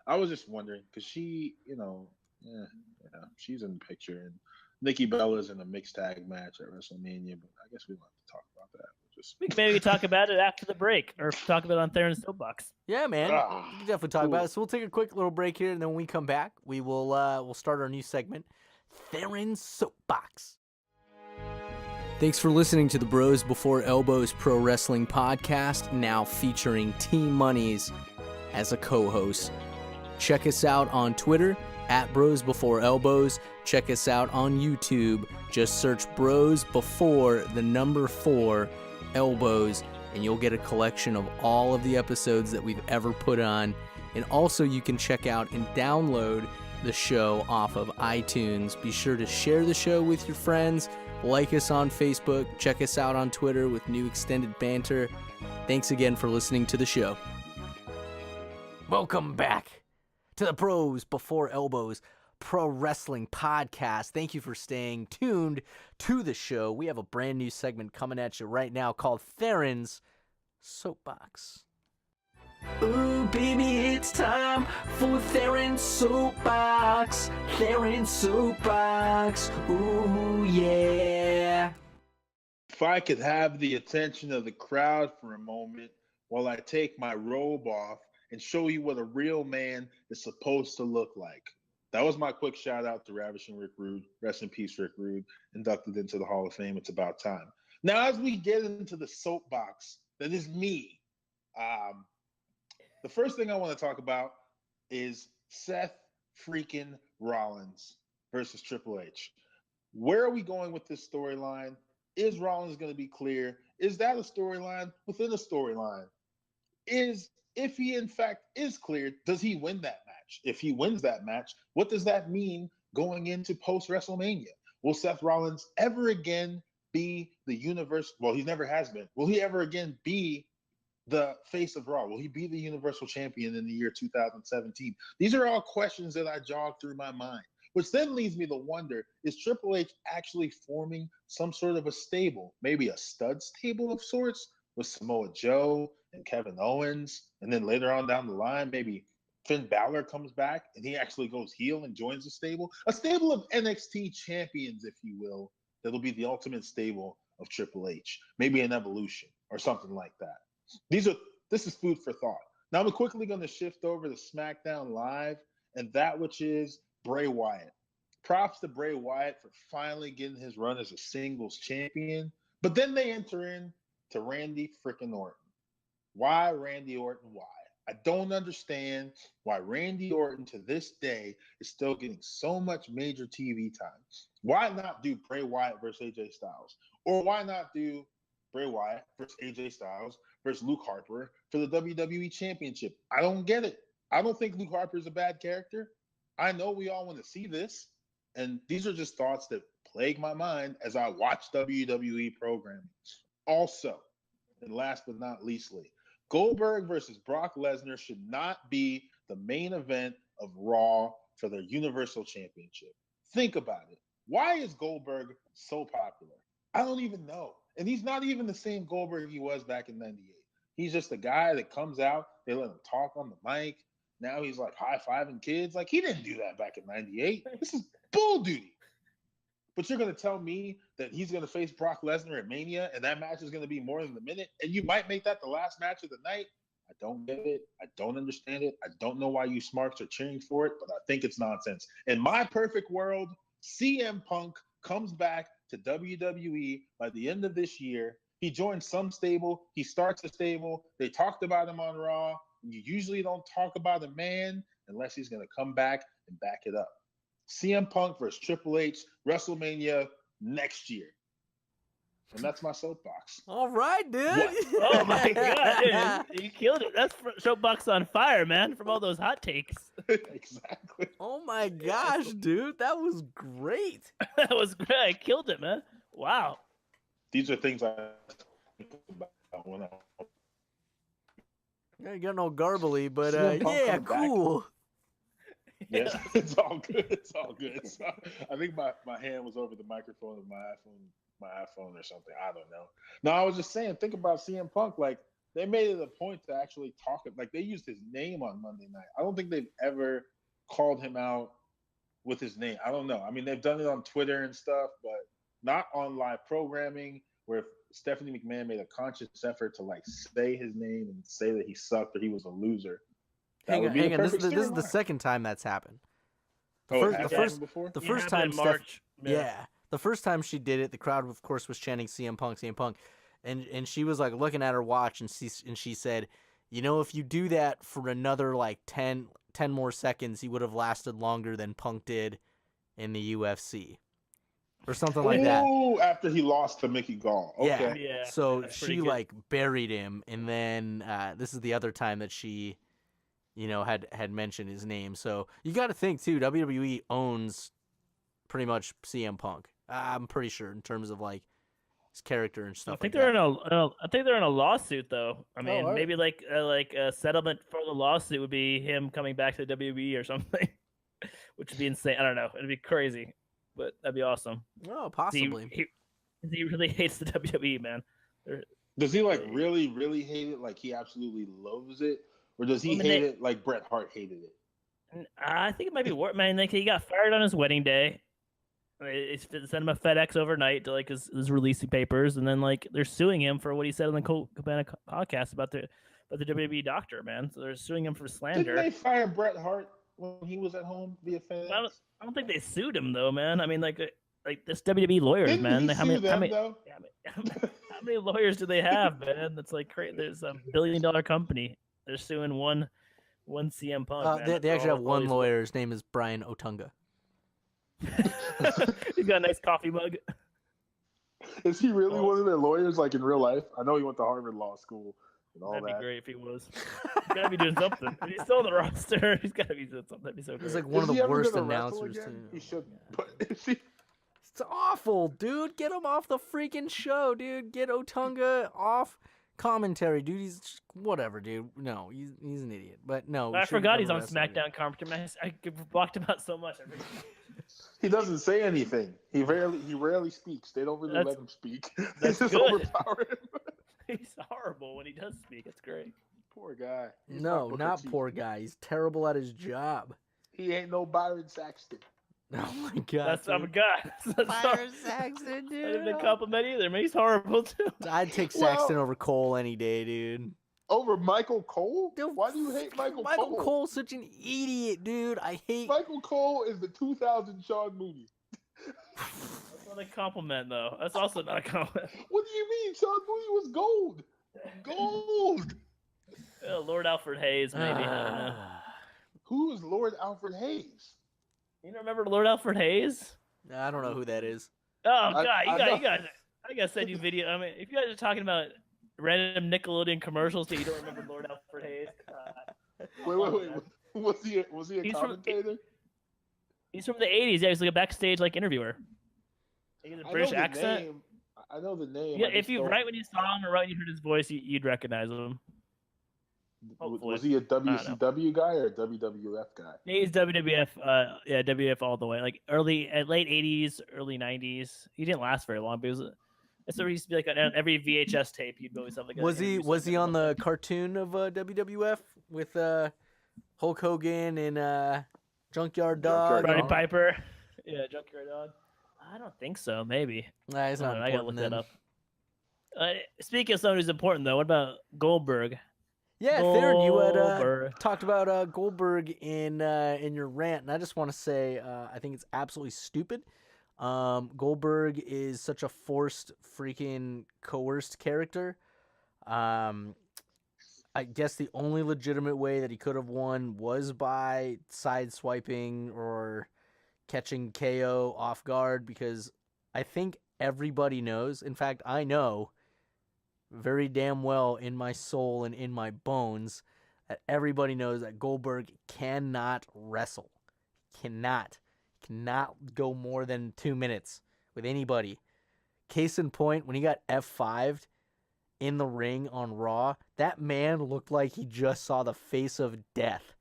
I was just wondering because she, she's in the picture, and Nikki Bella's in a mixed tag match at WrestleMania, but I guess we don't have to talk about that. We can maybe talk about it after the break, or talk about it on Theron's Soapbox. Yeah, man. We can definitely talk about it. So we'll take a quick little break here, and then when we come back, we will we'll start our new segment, Theron's Soapbox. Thanks for listening to the Bros Before Elbows Pro Wrestling Podcast, now featuring Team Monies as a co-host. Check us out on Twitter at Bros Before Elbows. Check us out on YouTube. Just search Bros Before 4 Elbows, and you'll get a collection of all of the episodes that we've ever put on. And also you can check out and download the show off of iTunes. Be sure to share the show with your friends. Like us on Facebook. Check us out on Twitter with new extended banter. Thanks again for listening to the show. Welcome back to the Bros Before Elbows Pro Wrestling Podcast. Thank you for staying tuned to the show. We have a brand new segment coming at you right now called Theron's Soapbox. Ooh, baby, it's time for Theron's Soapbox. Theron's Soapbox. Ooh, yeah. If I could have the attention of the crowd for a moment while I take my robe off and show you what a real man is supposed to look like. That was my quick shout out to Ravishing Rick Rude. Rest in peace, Rick Rude, inducted into the Hall of Fame. It's about time. Now, as we get into the soapbox that is me, the first thing I want to talk about is Seth freaking Rollins versus Triple H. Where are we going with this storyline? Is Rollins going to be clear? Is that a storyline within a storyline? If he in fact is cleared, does he win that match? If he wins that match, what does that mean going into post WrestleMania? Will Seth Rollins ever again be the universe? Well, he never has been. Will he ever again be the face of Raw? Will he be the Universal Champion in the year 2017? These are all questions that I jog through my mind, which then leads me to wonder, is Triple H actually forming some sort of a stable, maybe a stud stable of sorts with Samoa Joe and Kevin Owens, and then later on down the line, maybe Finn Balor comes back and he actually goes heel and joins the stable? A stable of NXT champions, if you will, that'll be the ultimate stable of Triple H. Maybe an evolution or something like that. This is food for thought. Now we're quickly going to shift over to SmackDown Live and that which is Bray Wyatt. Props to Bray Wyatt for finally getting his run as a singles champion. But then they enter in to Randy freaking Orton. Why Randy Orton? Why? I don't understand why Randy Orton to this day is still getting so much major TV time. Why not do Bray Wyatt versus AJ Styles? Or why not do Bray Wyatt versus AJ Styles versus Luke Harper for the WWE Championship? I don't get it. I don't think Luke Harper is a bad character. I know we all want to see this. And these are just thoughts that plague my mind as I watch WWE programming. Also, and last but not leastly, Goldberg versus Brock Lesnar should not be the main event of Raw for the Universal Championship. Think about it. Why is Goldberg so popular? I don't even know. And he's not even the same Goldberg he was back in 98. He's just a guy that comes out, they let him talk on the mic. Now he's like high-fiving kids. Like, he didn't do that back in 98. This is bull duty. But you're going to tell me that he's going to face Brock Lesnar at Mania and that match is going to be more than a minute and you might make that the last match of the night? I don't get it. I don't understand it. I don't know why you smarks are cheering for it, but I think it's nonsense. In my perfect world, CM Punk comes back to WWE by the end of this year. He joins some stable. He starts a stable. They talked about him on Raw. You usually don't talk about a man unless he's going to come back and back it up. CM Punk versus Triple H, WrestleMania next year. And that's my soapbox. All right, dude. What? Oh my god, dude. You killed it. That's soapbox on fire, man, from all those hot takes. Exactly. Oh my gosh, dude. That was great. That was great. I killed it, man. Wow. These are things I think about when I got no garbly, but CM Punk yeah, coming back. cool. Yes, it's all good. It's all good. So, I think my hand was over the microphone of my iPhone or something. I don't know. No, I was just saying, think about CM Punk. Like, they made it a point to actually talk. Like, they used his name on Monday night. I don't think they've ever called him out with his name. I don't know. I mean, they've done it on Twitter and stuff, but not on live programming where Stephanie McMahon made a conscious effort to, like, say his name and say that he sucked or he was a loser. Hang on. This is the second time that's happened. The first time in March. The first time she did it, the crowd, of course, was chanting CM Punk, CM Punk. And she was, like, looking at her watch, and she said, you know, if you do that for another, like, 10 more seconds, he would have lasted longer than Punk did in the UFC. Or something like that. Oh, after he lost to Mickey Gall. Okay. Yeah. So she, like, buried him, and then this is the other time that she, you know, had mentioned his name. So you got to think, too, WWE owns pretty much CM Punk. I'm pretty sure in terms of, like, his character and stuff. I think they're in a lawsuit though. I mean, right. maybe like a settlement for the lawsuit would be him coming back to WWE or something, which would be insane. I don't know. It'd be crazy, but that'd be awesome. Oh, possibly. He really hates the WWE, man. Does he, like, really, really hate it? Like, he absolutely loathes it? Or does he hate it like Bret Hart hated it? I think it might be worse, man. Like, he got fired on his wedding day. They sent him a FedEx overnight to, like, his releasing papers, and then, like, they're suing him for what he said on the Colt Cabana podcast about the WWE doctor, man. So they're suing him for slander. Didn't they fire Bret Hart when he was at home via FedEx? I don't think they sued him though, man. I mean, like this WWE lawyers, Didn't man. he How many lawyers do they have, man? That's like crazy. There's a $1 billion company. They're suing one CM Punk. They actually have one lawyer. His name is Brian Otunga. He's got a nice coffee mug. Is he really one of their lawyers, like, in real life? I know he went to Harvard Law School and all That'd that. be great if he was. He's got to be doing something. If he's still on the roster, he's got to be doing something. That'd be so great. He's like one of the worst announcers. He should. But It's awful, dude. Get him off the freaking show, dude. Get Otunga off commentary, dude. He's just, whatever, dude. No, he's an idiot. But no, I forgot he's on SmackDown commentary. I blocked him out so much. he doesn't say anything. He rarely speaks. They don't really let him speak. They That's just good. overpower him. He's horrible when he does speak. It's great. Poor guy. He's No, Booker not T. poor guy. He's terrible at his job. He ain't no Byron Saxton. Oh my god. I'm a guy. Byron Saxton, I dude. didn't even compliment either, man. He's horrible too. I'd take Saxton over Cole any day, dude. Over Michael Cole? Dude, Why do you hate Michael Cole? Michael Cole's such an idiot, dude. I hate Michael Cole is the 2000 Sean Mooney. That's not a compliment, though. That's also not a compliment. What do you mean? Sean Mooney was gold. Gold. Lord Alfred Hayes, maybe. I don't know. Who is Lord Alfred Hayes? You don't remember Lord Alfred Hayes? I don't know who that is. Oh God, you know. guys! I gotta send you video. I mean, if you guys are talking about random Nickelodeon commercials that you don't remember Lord Alfred Hayes, Wait. Was he a commentator? He's from the '80s. Yeah, he's like a backstage interviewer. He has a British accent. I know the name. Yeah, if you right when you saw him or right when you heard his voice, you'd recognize him. Hopefully. Was he a WCW guy or a WWF guy? He's WWF. WWF all the way. Like late '80s, early '90s. He didn't last very long, but he used to be like on every VHS tape. You'd always have like. Was he on the cartoon of WWF with Hulk Hogan and Junkyard Dog? Roddy Piper. Yeah, Junkyard Dog. I don't think so. Maybe. Nah, it's not. I gotta look that up. Speaking of someone who's important, though, what about Goldberg? Yeah, Theron, you had talked about Goldberg in your rant, and I just want to say I think it's absolutely stupid. Goldberg is such a forced, freaking coerced character. I guess the only legitimate way that he could have won was by side swiping or, catching KO off guard, because I think everybody knows. In fact, I know very damn well in my soul and in my bones that everybody knows that Goldberg cannot wrestle. Cannot go more than 2 minutes with anybody. Case in point, when he got F5'd in the ring on Raw, that man looked like he just saw the face of death.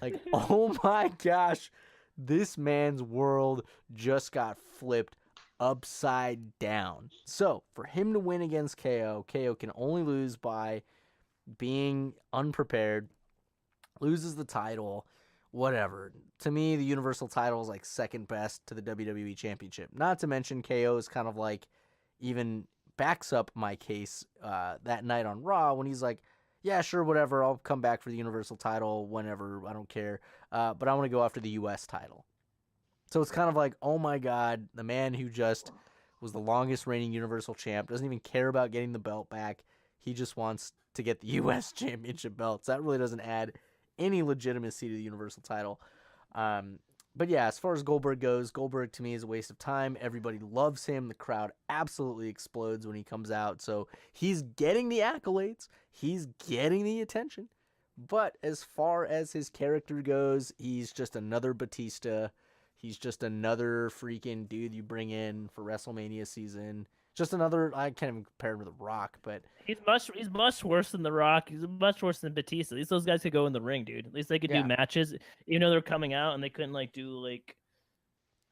Like, oh my gosh, this man's world just got flipped upside down. So, for him to win against KO, KO can only lose by being unprepared, loses the title, whatever. To me, the Universal title is like second best to the WWE Championship. Not to mention KO is kind of like even backs up my case that night on Raw when he's like, yeah, sure, whatever, I'll come back for the Universal title whenever, I don't care, but I want to go after the U.S. title. So it's kind of like, oh my God, the man who just was the longest reigning Universal champ doesn't even care about getting the belt back. He just wants to get the U.S. Championship belts. That really doesn't add any legitimacy to the Universal title. But yeah, as far as Goldberg goes, Goldberg to me is a waste of time. Everybody loves him. The crowd absolutely explodes when he comes out. So he's getting the accolades. He's getting the attention. But as far as his character goes, he's just another Batista. He's just another freaking dude you bring in for WrestleMania season. Just another, I can't even compare him to The Rock, but he's much worse than The Rock. He's much worse than Batista. At least those guys could go in the ring, dude. At least they could do matches, even though they're coming out and they couldn't like do like.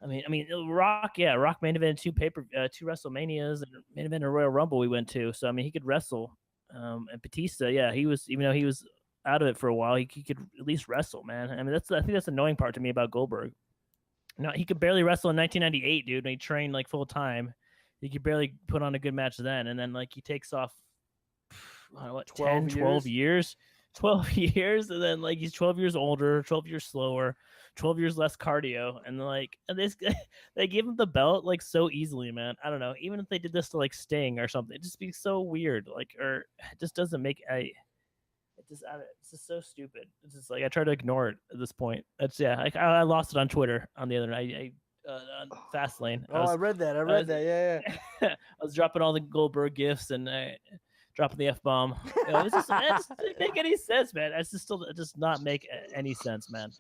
I mean, Rock main event two WrestleManias and main event a Royal Rumble we went to. So I mean, he could wrestle. And Batista, he was, even though he was out of it for a while, he could at least wrestle, man. I mean, I think that's the annoying part to me about Goldberg. No, he could barely wrestle in 1998, dude. When he trained like full time. He could barely put on a good match then, and then like he takes off 12 years, and then like he's 12 years older, 12 years slower, 12 years less cardio, and they give him the belt like so easily, man. I don't know. Even if they did this to like Sting or something, it'd just be so weird. Like, or it just doesn't make it's just so stupid. It's just like I try to ignore it at this point. I lost it on Twitter on the other night. On Fastlane. I read that. Yeah. I was dropping all the Goldberg gifts and dropping the F-bomb. It just didn't make any sense, man. It does not make any sense, man.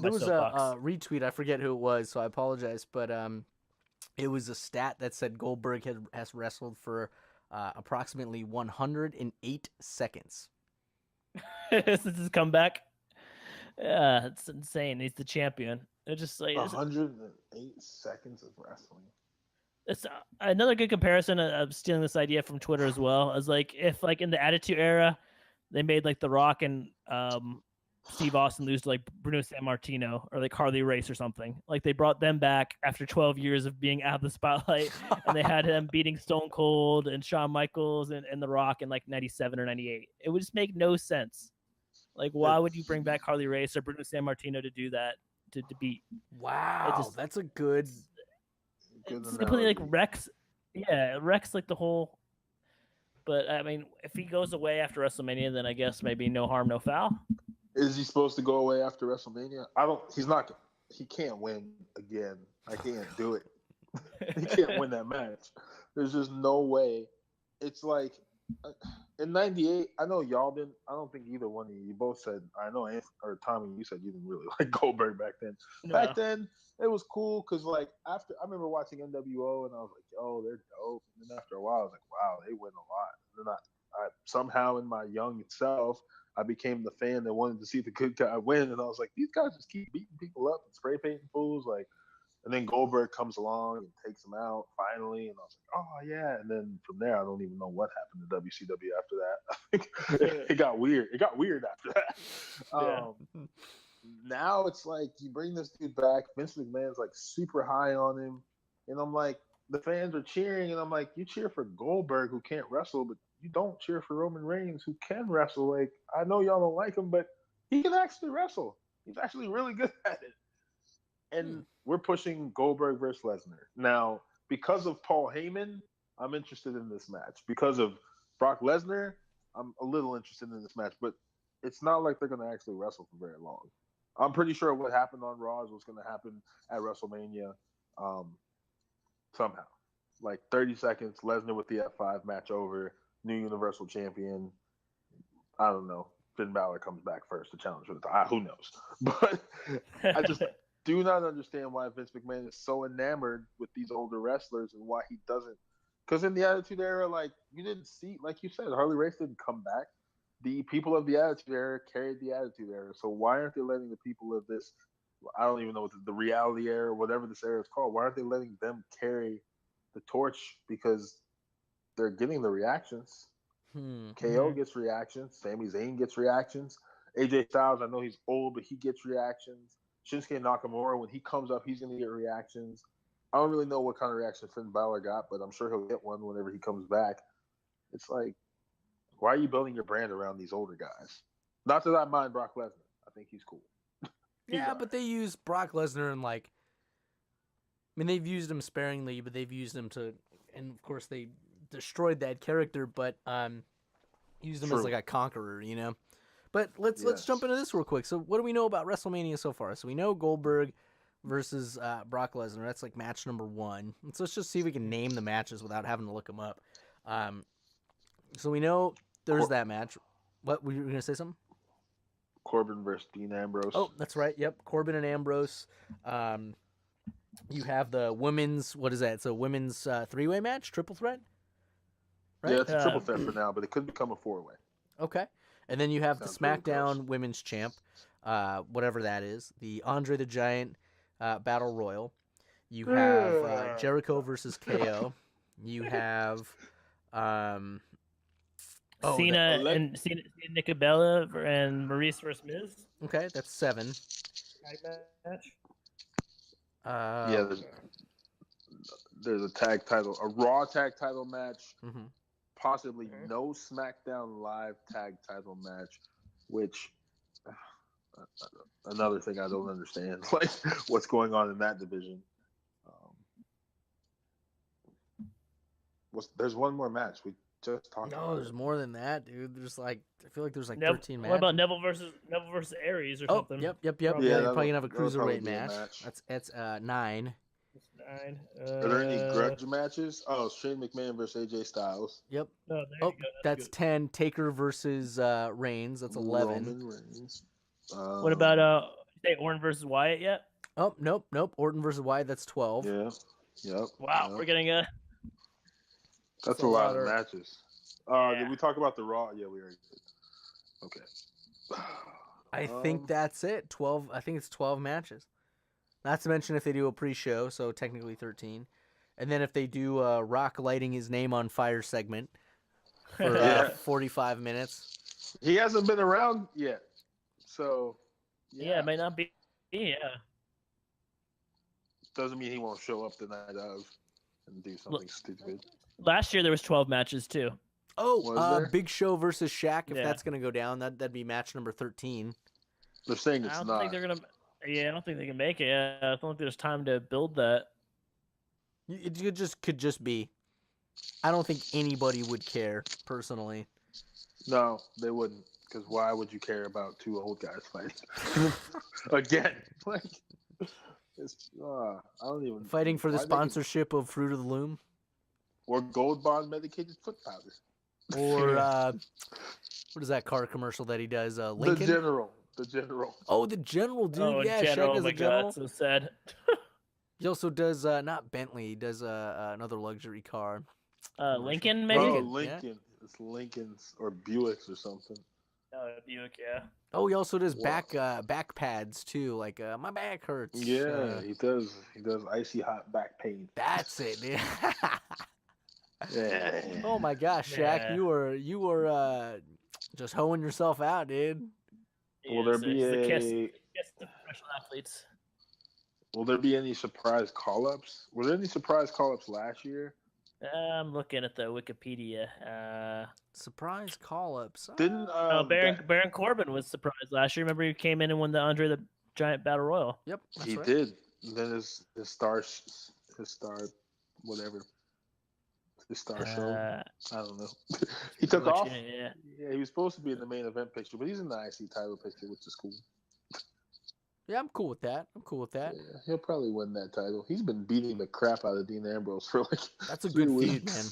There was a retweet. I forget who it was, so I apologize. But it was a stat that said Goldberg has wrestled for approximately 108 seconds. Since his comeback. Yeah, it's insane. He's the champion. It's just like 108 seconds of wrestling. It's another good comparison of stealing this idea from Twitter as well. As like if like in the Attitude Era, they made like The Rock and Steve Austin lose to like Bruno Sammartino or like Harley Race or something. Like they brought them back after 12 years of being out of the spotlight, and they had him beating Stone Cold and Shawn Michaels and The Rock in like 97 or 98. It would just make no sense. Like, why would you bring back Harley Race or Bruno Sammartino to do that? To beat. Wow, that's a good. It's completely like Rex. Yeah, Rex like the whole. But I mean, if he goes away after WrestleMania, then I guess maybe no harm, no foul. Is he supposed to go away after WrestleMania? He's not. He can't win again. I can't do it. He can't win that match. There's just no way. It's like in '98. I know y'all didn't. I don't think either one of you both said. I know Anthony or Tommy. You said you didn't really like Goldberg back then. No. Back then, it was cool because like after I remember watching NWO and I was like, "Yo, they're dope." And then after a while, I was like, "Wow, they win a lot." And then I somehow in my young self, I became the fan that wanted to see the good guy win, and I was like, "These guys just keep beating people up and spray painting fools." Like. And then Goldberg comes along and takes him out finally, and I was like, "Oh yeah!" And then from there, I don't even know what happened to WCW after that. It got weird. It got weird after that. Now it's like you bring this dude back. Vince McMahon's like super high on him, and I'm like, the fans are cheering, and I'm like, you cheer for Goldberg who can't wrestle, but you don't cheer for Roman Reigns who can wrestle. Like I know y'all don't like him, but he can actually wrestle. He's actually really good at it. And we're pushing Goldberg versus Lesnar. Now, because of Paul Heyman, I'm interested in this match. Because of Brock Lesnar, I'm a little interested in this match. But it's not like they're going to actually wrestle for very long. I'm pretty sure what happened on Raw is what's going to happen at WrestleMania somehow. Like 30 seconds, Lesnar with the F5 match over, new Universal Champion. I don't know. Finn Balor comes back first to challenge for the title. Who knows? But I just do not understand why Vince McMahon is so enamored with these older wrestlers and why he doesn't. Because in the Attitude Era, like, you didn't see, like you said, Harley Race didn't come back. The people of the Attitude Era carried the Attitude Era. So why aren't they letting the people of this, I don't even know what the Reality Era, whatever this era is called, why aren't they letting them carry the torch? Because they're getting the reactions. KO gets reactions. Sami Zayn gets reactions. AJ Styles, I know he's old, but he gets reactions. Shinsuke Nakamura, when he comes up, he's going to get reactions. I don't really know what kind of reaction Finn Balor got, but I'm sure he'll get one whenever he comes back. It's like, why are you building your brand around these older guys? Not that I mind Brock Lesnar. I think he's cool. But they use Brock Lesnar and, like, I mean, they've used him sparingly, but they've used him to, and of course they destroyed that character, but used him as like a conqueror, you know. But let's jump into this real quick. So what do we know about WrestleMania so far? So we know Goldberg versus Brock Lesnar. That's like match number 1. So let's just see if we can name the matches without having to look them up. So we know there's that match. What were you going to say? Something? Corbin versus Dean Ambrose. Oh, that's right. Yep, Corbin and Ambrose. You have the women's. What is that? It's a women's 3-way match, triple threat. Right? Yeah, it's a triple threat for now, but it could become a 4-way. Okay. And then you have Sounds the SmackDown Women's Champ, whatever that is, the Andre the Giant Battle Royal. You have Jericho versus KO. You have Cena and Nicabella and Maurice versus Miz. Okay, that's 7. Match. There's a tag title, a Raw tag title match. Mm-hmm. Possibly no SmackDown Live tag title match, which another thing I don't understand, like what's going on in that division. There's one more match we just talked about. No, there's more than that, dude. There's like, I feel like there's like 13 matches. What about Neville versus Aries or something? Yep. Yeah, Probably. you're probably gonna have a cruiserweight match. That's 9. Are there any grudge matches? Oh, Shane McMahon versus AJ Styles. Yep. Oh, that's good. 10. Taker versus Reigns. That's 11. Roman Reigns. What about Orton versus Wyatt yet? Oh, nope. Orton versus Wyatt. That's 12. Yeah. Yep. Wow, we're getting a. That's a lot of matches. Did we talk about the Raw? Yeah, we already did. Okay. I think that's it. 12. I think it's 12 matches. Not to mention if they do a pre-show, so technically 13. And then if they do Rock lighting his name on fire segment for 45 minutes. He hasn't been around yet. So, yeah, it might not be. Yeah. Doesn't mean he won't show up the night of and do something stupid. Last year there was 12 matches too. Oh, Big Show versus Shaq. If that's going to go down, that'd be match number 13. They're saying it's I don't not. think they're gonna. Yeah, I don't think they can make it. Yeah, I don't think there's time to build that. It could just be. I don't think anybody would care personally. No, they wouldn't. Because why would you care about 2 old guys fighting again? Like, it's I don't even fighting for the sponsorship of Fruit of the Loom or Gold Bond medicated foot powder, or what is that car commercial that he does? Lincoln? The General. Oh, the General, dude. Oh, yeah, General. Shaq is a General. God, so sad. He also does not Bentley. He does another luxury car. Lincoln, maybe. Oh, Lincoln. Yeah. It's Lincoln's or Buick's or something. Oh, Buick, yeah. Oh, he also does back pads too. Like my back hurts. Yeah, he does. He does icy hot back pain. That's it, dude. Yeah. Oh my gosh, Shaq, you were just hoeing yourself out, dude. Will there be the professional athletes? Will there be any surprise call-ups? Were there any surprise call-ups last year? I'm looking at the Wikipedia. Surprise call-ups. Didn't Baron Corbin was surprised last year. Remember, he came in and won the Andre the Giant Battle Royal. Yep, he did. And then his star show. I don't know. He took off. Yeah, he was supposed to be in the main event picture, but he's in the IC title picture, which is cool. Yeah, I'm cool with that. Yeah, he'll probably win that title. He's been beating the crap out of Dean Ambrose for like That's a 3 good weeks. feud, man.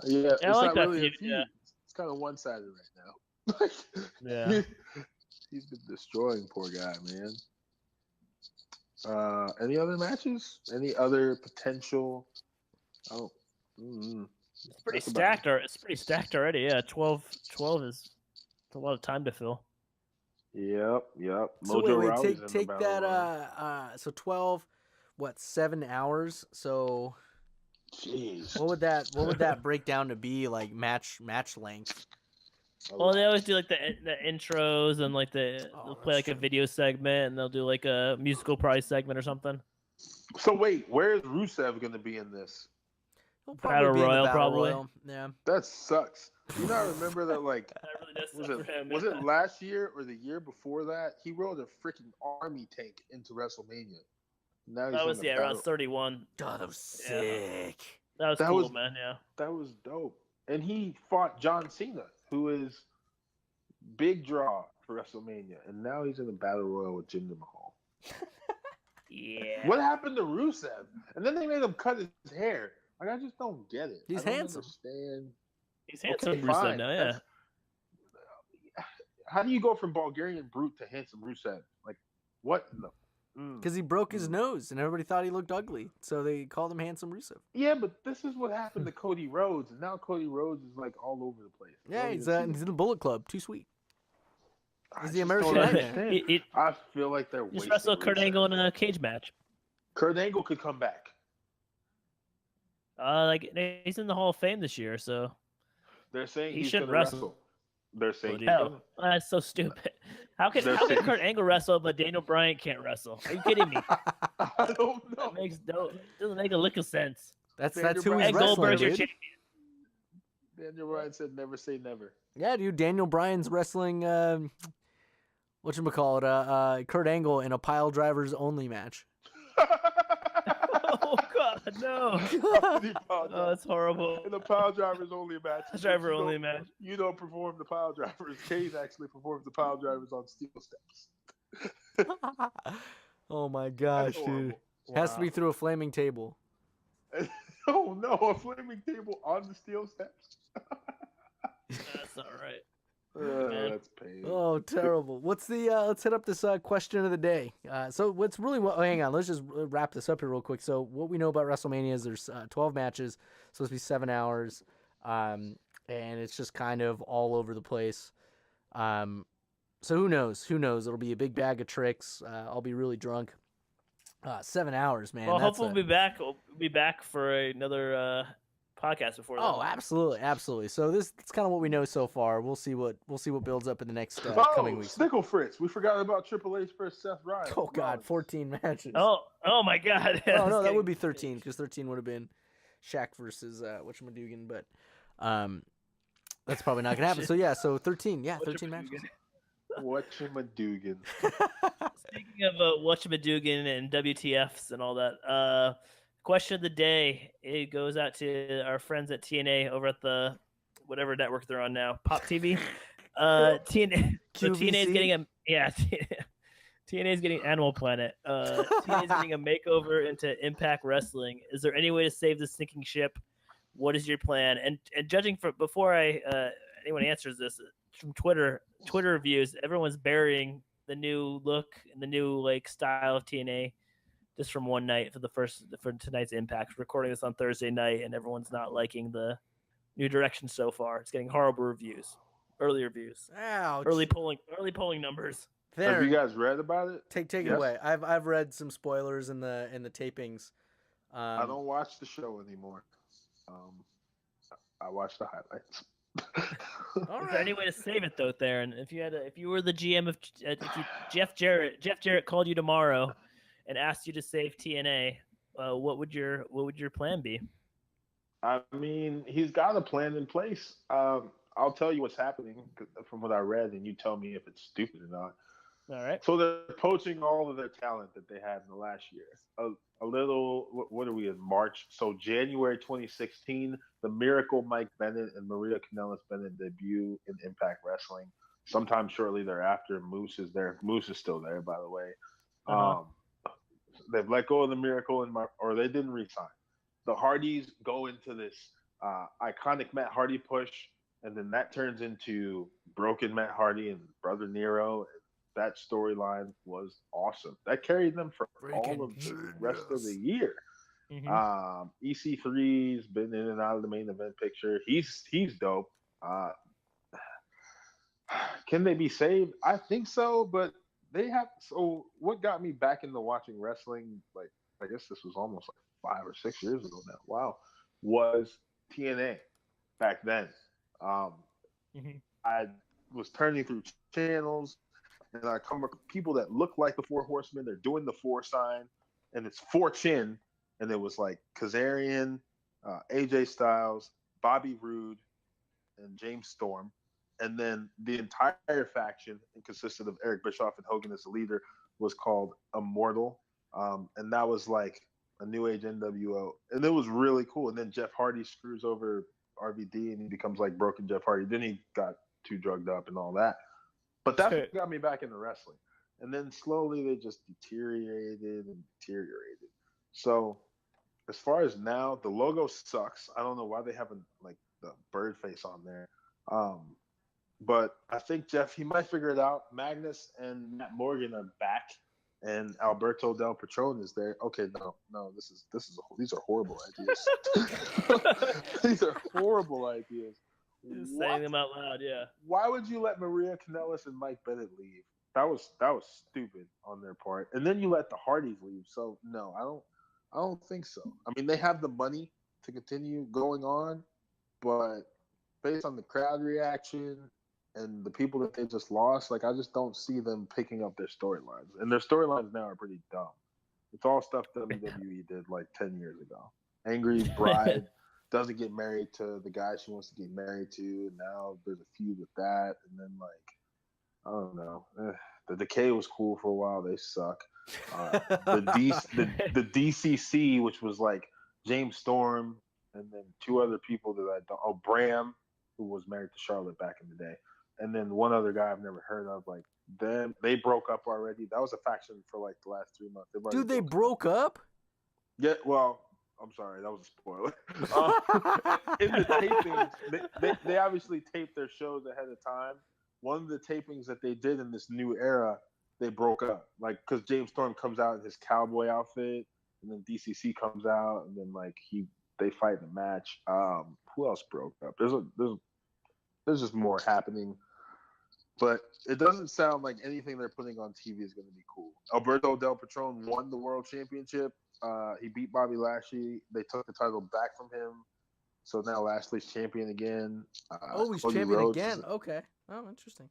Yeah, Yeah, I it's like not that really a feud, feud. yeah. It's kind of one-sided right now. Yeah. He's been destroying poor guy, man. Any other matches? Any other potential? Oh, It's pretty that's about stacked. It's pretty stacked already. Yeah, 12 is a lot of time to fill. Yep. So Mojo wait, Rawley's in the take battle that. royal. So 12, 7 hours? So Jeez. what would that break down to be like match length? Well, they always do like the intros and like they'll play like a video segment and they'll do like a musical prize segment or something. So wait, where is Rusev going to be in this? He'll probably be in the Battle probably. Royal. Yeah. That sucks. You not remember that like That really does was suck it for him. was it last year or the year before that? He rode a freaking army tank into WrestleMania. Now he's That was in the around battle. 31. God, that was sick. That was cool, man. Yeah. That was dope. And he fought John Cena, who is big draw for WrestleMania, and now he's in the Battle Royal with Jinder Mahal. Yeah. What happened to Rusev? And then they made him cut his hair. Like I just don't get it. He's I don't handsome. Understand. He's handsome, Okay, Rusev fine. now. Yeah. How do you go from Bulgarian brute to handsome Rusev? Like what? Because he broke his nose and everybody thought he looked ugly, so they called him Handsome Rusev. Yeah, but this is what happened to Cody Rhodes, and now Cody Rhodes is like all over the place. Yeah, he's in the Bullet Club. Too sweet. He's the just American don't Nightmare. understand. I feel like they're Just wasting wrestle Kurt Rusev. Angle in a cage match. Kurt Angle could come back. Like he's in the Hall of Fame this year, so They're saying he he's should gonna wrestle. They're saying he's Hell, gonna. that's so stupid. How can They're saying- Kurt Angle wrestle but Daniel Bryan can't wrestle? Are you kidding me? I don't know. That doesn't make a lick of sense. That's Daniel who Bryan- he's And wrestling, Goldberg's your dude. champion. Daniel Bryan said, "Never say never." Yeah, dude. Daniel Bryan's wrestling. Whatchamacallit? Kurt Angle in a pile drivers only match. Oh God, no! Oh, that's horrible. In the pile drivers only match. Driver only match. You don't perform the pile drivers. Kane actually performs the pile drivers on steel steps. Oh my gosh, That's dude. horrible. Has to be through a flaming table. Oh no, a flaming table on the steel steps. That's not right. That's pain. Oh, terrible. What's the let's hit up this question of the day. So what's really hang on, let's just wrap this up here real quick. So what we know about WrestleMania is there's 12 matches, supposed to be 7 hours, and it's just kind of all over the place. So who knows? It'll be a big bag of tricks. I'll be really drunk. 7 hours, man. Well, hopefully we'll be back. We'll be back for another podcast before that. Oh, absolutely. So that's kind of what we know so far. We'll see what builds up in the next coming weeks. Snickle Fritz. We forgot about Triple H versus Seth Rollins. Oh God, 14 matches. Oh my God. Oh no, that would be 13 because 13 would have been Shaq versus whatchamacallit, but that's probably not gonna happen. So yeah, 13 matches. Whatchamadoogan. Speaking of whatchamadoogan and WTFs and all that, question of the day, it goes out to our friends at TNA over at the whatever network they're on now, Pop TV. TNA, so TNA is getting TNA is getting Animal Planet. TNA is getting a makeover into Impact Wrestling. Is there any way to save the sinking ship? What is your plan? And judging from before anyone answers this from Twitter reviews, everyone's burying the new look and the new style of TNA. Just from one night for tonight's Impact. We're recording this on Thursday night, and everyone's not liking the new direction so far. It's getting horrible reviews, early reviews, Ouch. early polling numbers. Have you guys read about it? Take it away. I've read some spoilers in the tapings. I don't watch the show anymore. I watch the highlights. Is there any way to save it though, Theron? If you were the GM of Jeff Jarrett called you tomorrow and asked you to save TNA, what would your plan be? I mean, he's got a plan in place. I'll tell you what's happening from what I read, and you tell me if it's stupid or not. All right. So they're poaching all of their talent that they had in the last year. A little, what are we in March? So January 2016, the Miracle Mike Bennett and Maria Kanellis Bennett debut in Impact Wrestling. Sometime shortly thereafter, Moose is there. Moose is still there, by the way. Um, they've let go of the Miracle or they didn't resign. The Hardys go into this iconic Matt Hardy push, and then that turns into Broken Matt Hardy and Brother Nero. And that storyline was awesome. That carried them for all of the rest of the year. EC3's been in and out of the main event picture. He's dope. Can they be saved? I think so, but they have. So what got me back into watching wrestling? Like I guess this was almost like 5 or 6 years ago now. Wow, was TNA back then. I was turning through channels, and I come across people that look like the Four Horsemen. They're doing the 4 sign, and it's 4 chin, and it was like Kazarian, AJ Styles, Bobby Roode, and James Storm. And then the entire faction, consisted of Eric Bischoff and Hogan as the leader, was called Immortal. And that was like a New Age NWO. And it was really cool. And then Jeff Hardy screws over RVD and he becomes like Broken Jeff Hardy. Then he got too drugged up and all that. But that's what got me back into wrestling. And then slowly they just deteriorated. So as far as now, the logo sucks. I don't know why they haven't like the bird face on there. But I think Jeff, he might figure it out. Magnus and Matt Morgan are back, and Alberto Del Patron is there. Okay, no, these are horrible ideas. These are horrible ideas. Just saying them out loud, yeah. Why would you let Maria Kanellis and Mike Bennett leave? That was stupid on their part. And then you let the Hardys leave. So no, I don't think so. I mean, they have the money to continue going on, but based on the crowd reaction and the people that they just lost, like I just don't see them picking up their storylines. And their storylines now are pretty dumb. It's all stuff WWE did like 10 years ago. Angry bride doesn't get married to the guy she wants to get married to, and now there's a feud with that. And then like, I don't know. The Decay was cool for a while. They suck. The DCC, which was like James Storm and then 2 other people that I don't. Oh, Bram, who was married to Charlotte back in the day. And then one other guy I've never heard of, like them. They broke up already. That was a faction for like the last 3 months. Dude, they broke up? Yeah, well, I'm sorry, that was a spoiler. In the tapings, they obviously taped their shows ahead of time. One of the tapings that they did in this new era, they broke up. Like, because James Storm comes out in his cowboy outfit, and then DCC comes out, and then like they fight in a match. Who else broke up? There's just more happening. But it doesn't sound like anything they're putting on TV is going to be cool. Alberto Del Patron won the world championship. He beat Bobby Lashley. They took the title back from him. So now Lashley's champion again. He's champion again. Okay. Oh, interesting.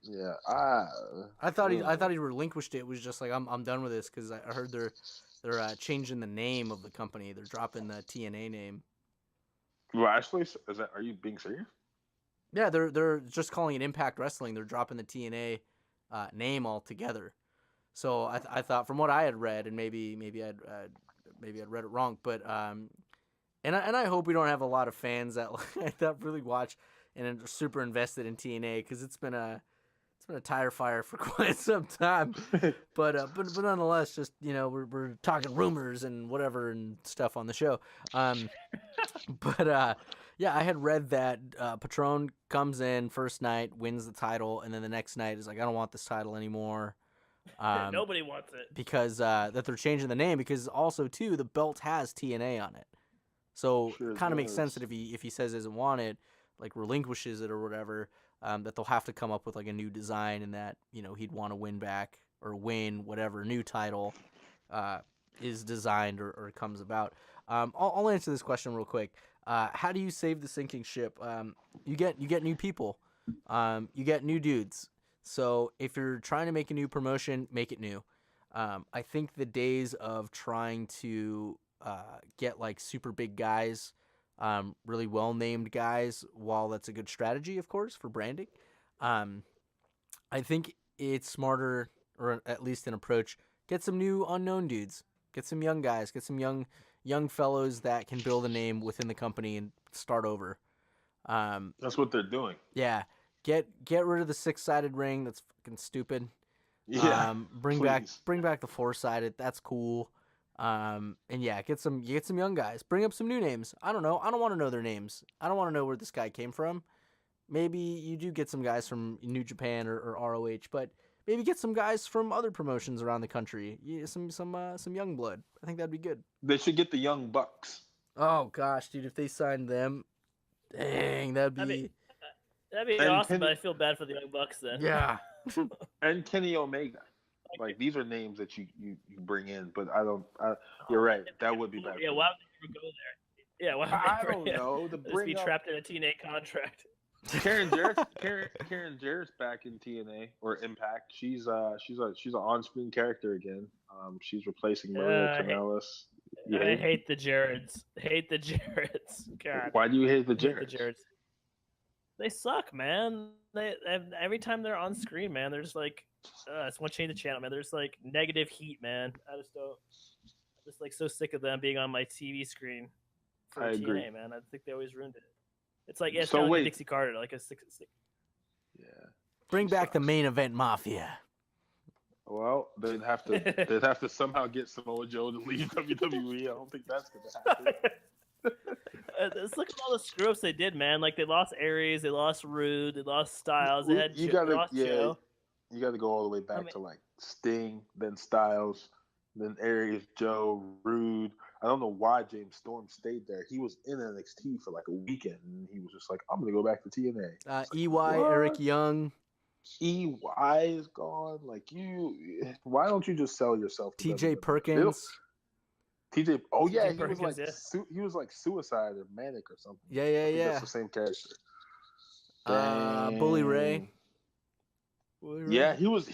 Yeah. I thought he relinquished it. It was just like I'm done with this because I heard they're changing the name of the company. They're dropping the TNA name. Lashley? Are you being serious? Yeah, they're just calling it Impact Wrestling. They're dropping the TNA name altogether. So I thought, from what I had read, and maybe I'd read it wrong, but and I hope we don't have a lot of fans that really watch and are super invested in TNA, because it's been a tire fire for quite some time. but nonetheless, just we're talking rumors and whatever and stuff on the show. Yeah, I had read that Patron comes in first night, wins the title, and then the next night is like, I don't want this title anymore. Nobody wants it. Because that they're changing the name, because also, too, the belt has TNA on it. So it kind of makes sense that if he says he doesn't want it, like relinquishes it or whatever, that they'll have to come up with like a new design, and that, he'd want to win back or win whatever new title is designed or comes about. I'll answer this question real quick. How do you save the sinking ship? You get new people. You get new dudes. So if you're trying to make a new promotion, make it new. I think the days of trying to get like super big guys, really well-named guys, while that's a good strategy, of course, for branding, I think it's smarter, or at least an approach, get some new unknown dudes. Get some young guys. Get some young fellows that can build a name within the company and start over. That's what they're doing. Yeah. Get rid of the 6-sided ring. That's fucking stupid. Yeah. Bring please. back the four-sided. That's cool. And yeah, get some young guys. Bring up some new names. I don't know. I don't want to know their names. I don't want to know where this guy came from. Maybe you do get some guys from New Japan or ROH, but maybe get some guys from other promotions around the country. Yeah, some young blood. I think that'd be good. They should get the Young Bucks. Oh gosh, dude, if they signed them, dang, that'd be and awesome. But I feel bad for the Young Bucks then. yeah. And Kenny Omega. Like these are names that you bring in, but you're right. That would be bad. Yeah, why would they ever go there? Yeah, why would I don't know. To just bring be trapped in a TNA contract. Karen Jarrett's back in TNA or Impact. She's an on-screen character again. She's replacing Maria Kanellis. I hate the Jarretts. God. Why do you hate the Jarretts? They suck, man. They every time they're on screen, man, they're just like, I just want to change the channel, man. There's like negative heat, man. I'm just like so sick of them being on my TV screen for TNA, agree. man. I think they always ruined it. It's like it's So kind of like wait. Dixie Carter, like a six. Yeah. Bring back the main event mafia. Well, they'd have to somehow get Samoa Joe to leave WWE. I don't think that's gonna happen. Let's look at all the screw-ups they did, man. Like they lost Aries, they lost Rude, they lost Styles, they had lost Joe. You got to go all the way back to like Sting, then Styles, then Aries, Joe, Rude. I don't know why James Storm stayed there. He was in NXT for like a weekend, and he was just like, "I'm gonna go back to TNA." EY, Eric Young. EY is gone. Like why don't you just sell yourself to TJ WWE? Perkins. TJ, oh yeah, TJ Perkins, he was like suicide or manic or something. Yeah. That's the same character. Bully Ray. Yeah, he was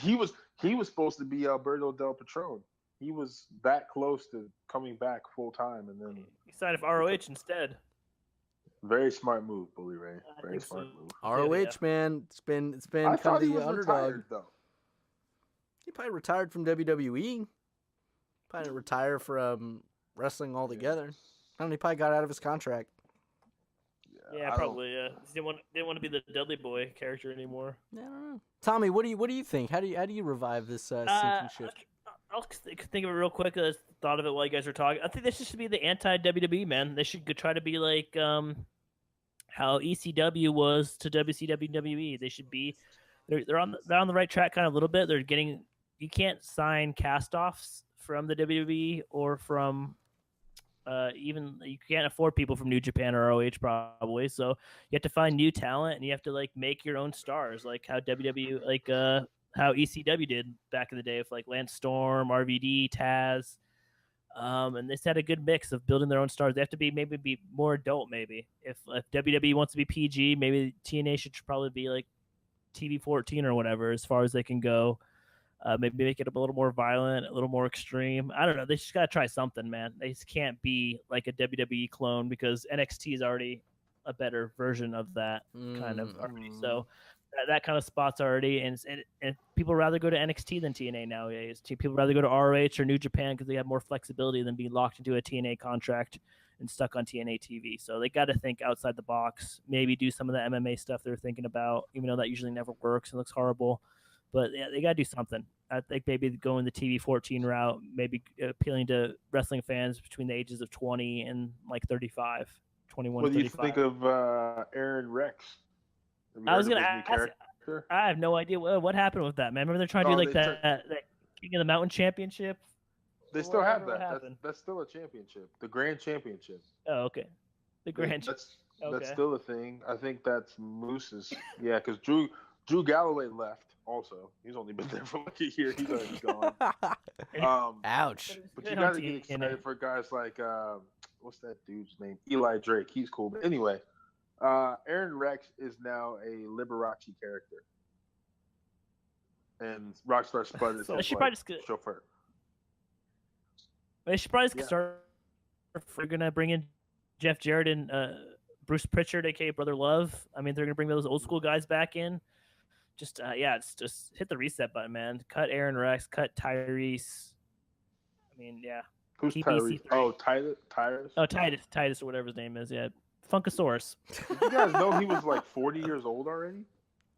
supposed to be Alberto Del Patron. He was that close to coming back full time, and then he signed for ROH instead. Very smart move, Bully Ray. Very smart move. ROH, man, it's been I kind thought of he the was underdog. retired though. He probably retired from WWE. Probably retire from wrestling altogether. I don't know, he probably got out of his contract. Yeah, probably. Yeah, he didn't want to be the Dudley Boy character anymore. I don't know. Tommy, what do you think? How do you revive this sinking ship? I'll think of it real quick. I thought of it while you guys were talking. I think this should be the anti-WWE, man. They should try to be like how ECW was to WCW WWE. They should be. They're on the right track, kind of a little bit. They're getting. You can't sign cast-offs from the WWE or from even you can't afford people from New Japan or ROH probably. So you have to find new talent and you have to like make your own stars, like how WWE, like how ECW did back in the day with like Lance Storm, RVD, Taz. And they had a good mix of building their own stars. They have to be more adult. Maybe if WWE wants to be PG, maybe TNA should probably be like TV 14 or whatever, as far as they can go. Maybe make it a little more violent, a little more extreme. I don't know. They just got to try something, man. They just can't be like a WWE clone because NXT is already a better version of that kind of already. So that kind of spot's already, and people rather go to NXT than TNA nowadays. People rather go to ROH or New Japan because they have more flexibility than being locked into a TNA contract and stuck on TNA TV. So they got to think outside the box, maybe do some of the MMA stuff they're thinking about, even though that usually never works and looks horrible. But yeah, they got to do something. I think maybe going the TV 14 route, maybe appealing to wrestling fans between the ages of 20 and like 35, 21 What do you 35. think of Aaron Rex? I was going to ask. I have no idea what happened with that, man. Remember they're trying to do like that King of the Mountain Championship? They still have that. That's still a championship. The Grand Championship. Oh, okay. The Grand. That's still a thing. I think that's Moose's. Yeah, because Drew Galloway left. Also, he's only been there for like a year. He's already gone. Ouch. But you got to get excited for guys like what's that dude's name? Eli Drake. He's cool. But anyway, Aaron Rex is now a Liberace character, and Rockstar Spud is his chauffeur. They should probably start. If we're gonna bring in Jeff Jarrett and Bruce Pritchard, aka Brother Love. I mean, they're gonna bring those old school guys back in. Just just hit the reset button, man. Cut Aaron Rex, cut Tyrese. I mean, yeah. Who's Tyrese? Oh, Titus. Oh, Titus or whatever his name is. Yeah, Funkasaurus. Did you guys know he was like 40 years old already?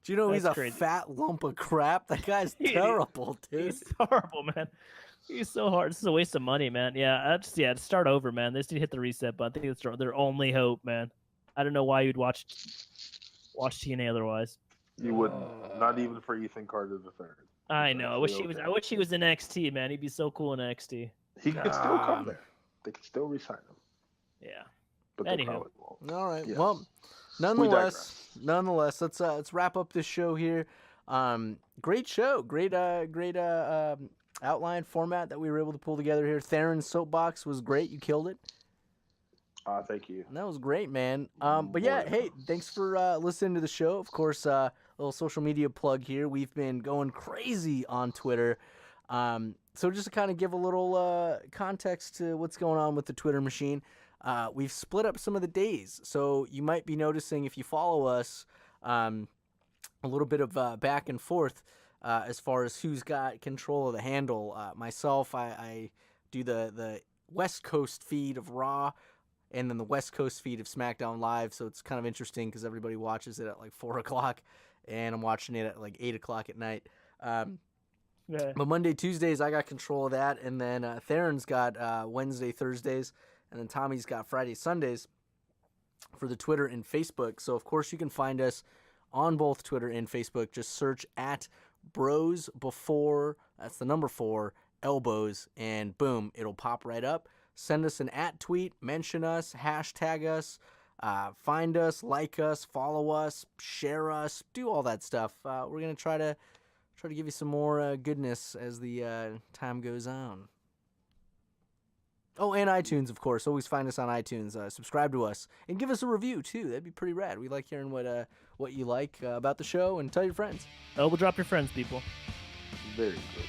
Do you know he's That's a crazy. fat lump of crap? That guy's terrible, dude. He's horrible, man. He's so hard. This is a waste of money, man. Yeah, start over, man. They just need to hit the reset button. I think it's their only hope, man. I don't know why you'd watch TNA otherwise. You wouldn't. Not even for Ethan Carter III. I know. I wish he was in NXT, man. He'd be so cool in NXT. He could still come there. They could still resign him. Yeah. But they Anywho. probably won't. All right. Yes. Well, nonetheless, let's wrap up this show here. Great show. Great outline format that we were able to pull together here. Theron's soapbox was great. You killed it. Thank you. That was great, man. But yeah, hey, thanks for listening to the show. Of course, a little social media plug here. We've been going crazy on Twitter. So just to kind of give a little context to what's going on with the Twitter machine, we've split up some of the days. So you might be noticing if you follow us a little bit of back and forth as far as who's got control of the handle. Myself, I do the West Coast feed of Raw, and then the West Coast feed of SmackDown Live, so it's kind of interesting because everybody watches it at like 4 o'clock, and I'm watching it at like 8 o'clock at night. Yeah. But Monday, Tuesdays, I got control of that, and then Theron's got Wednesday, Thursdays, and then Tommy's got Friday, Sundays for the Twitter and Facebook. So, of course, you can find us on both Twitter and Facebook. Just search at Bros Before, that's the number 4, Elbows, and boom, it'll pop right up. Send us an @tweet, mention us, hashtag us, find us, like us, follow us, share us, do all that stuff. We're gonna try to give you some more goodness as the time goes on. Oh, and iTunes, of course. Always find us on iTunes. Subscribe to us and give us a review too. That'd be pretty rad. We like hearing what you like about the show, and tell your friends. Oh, we'll drop your friends, people. Very good.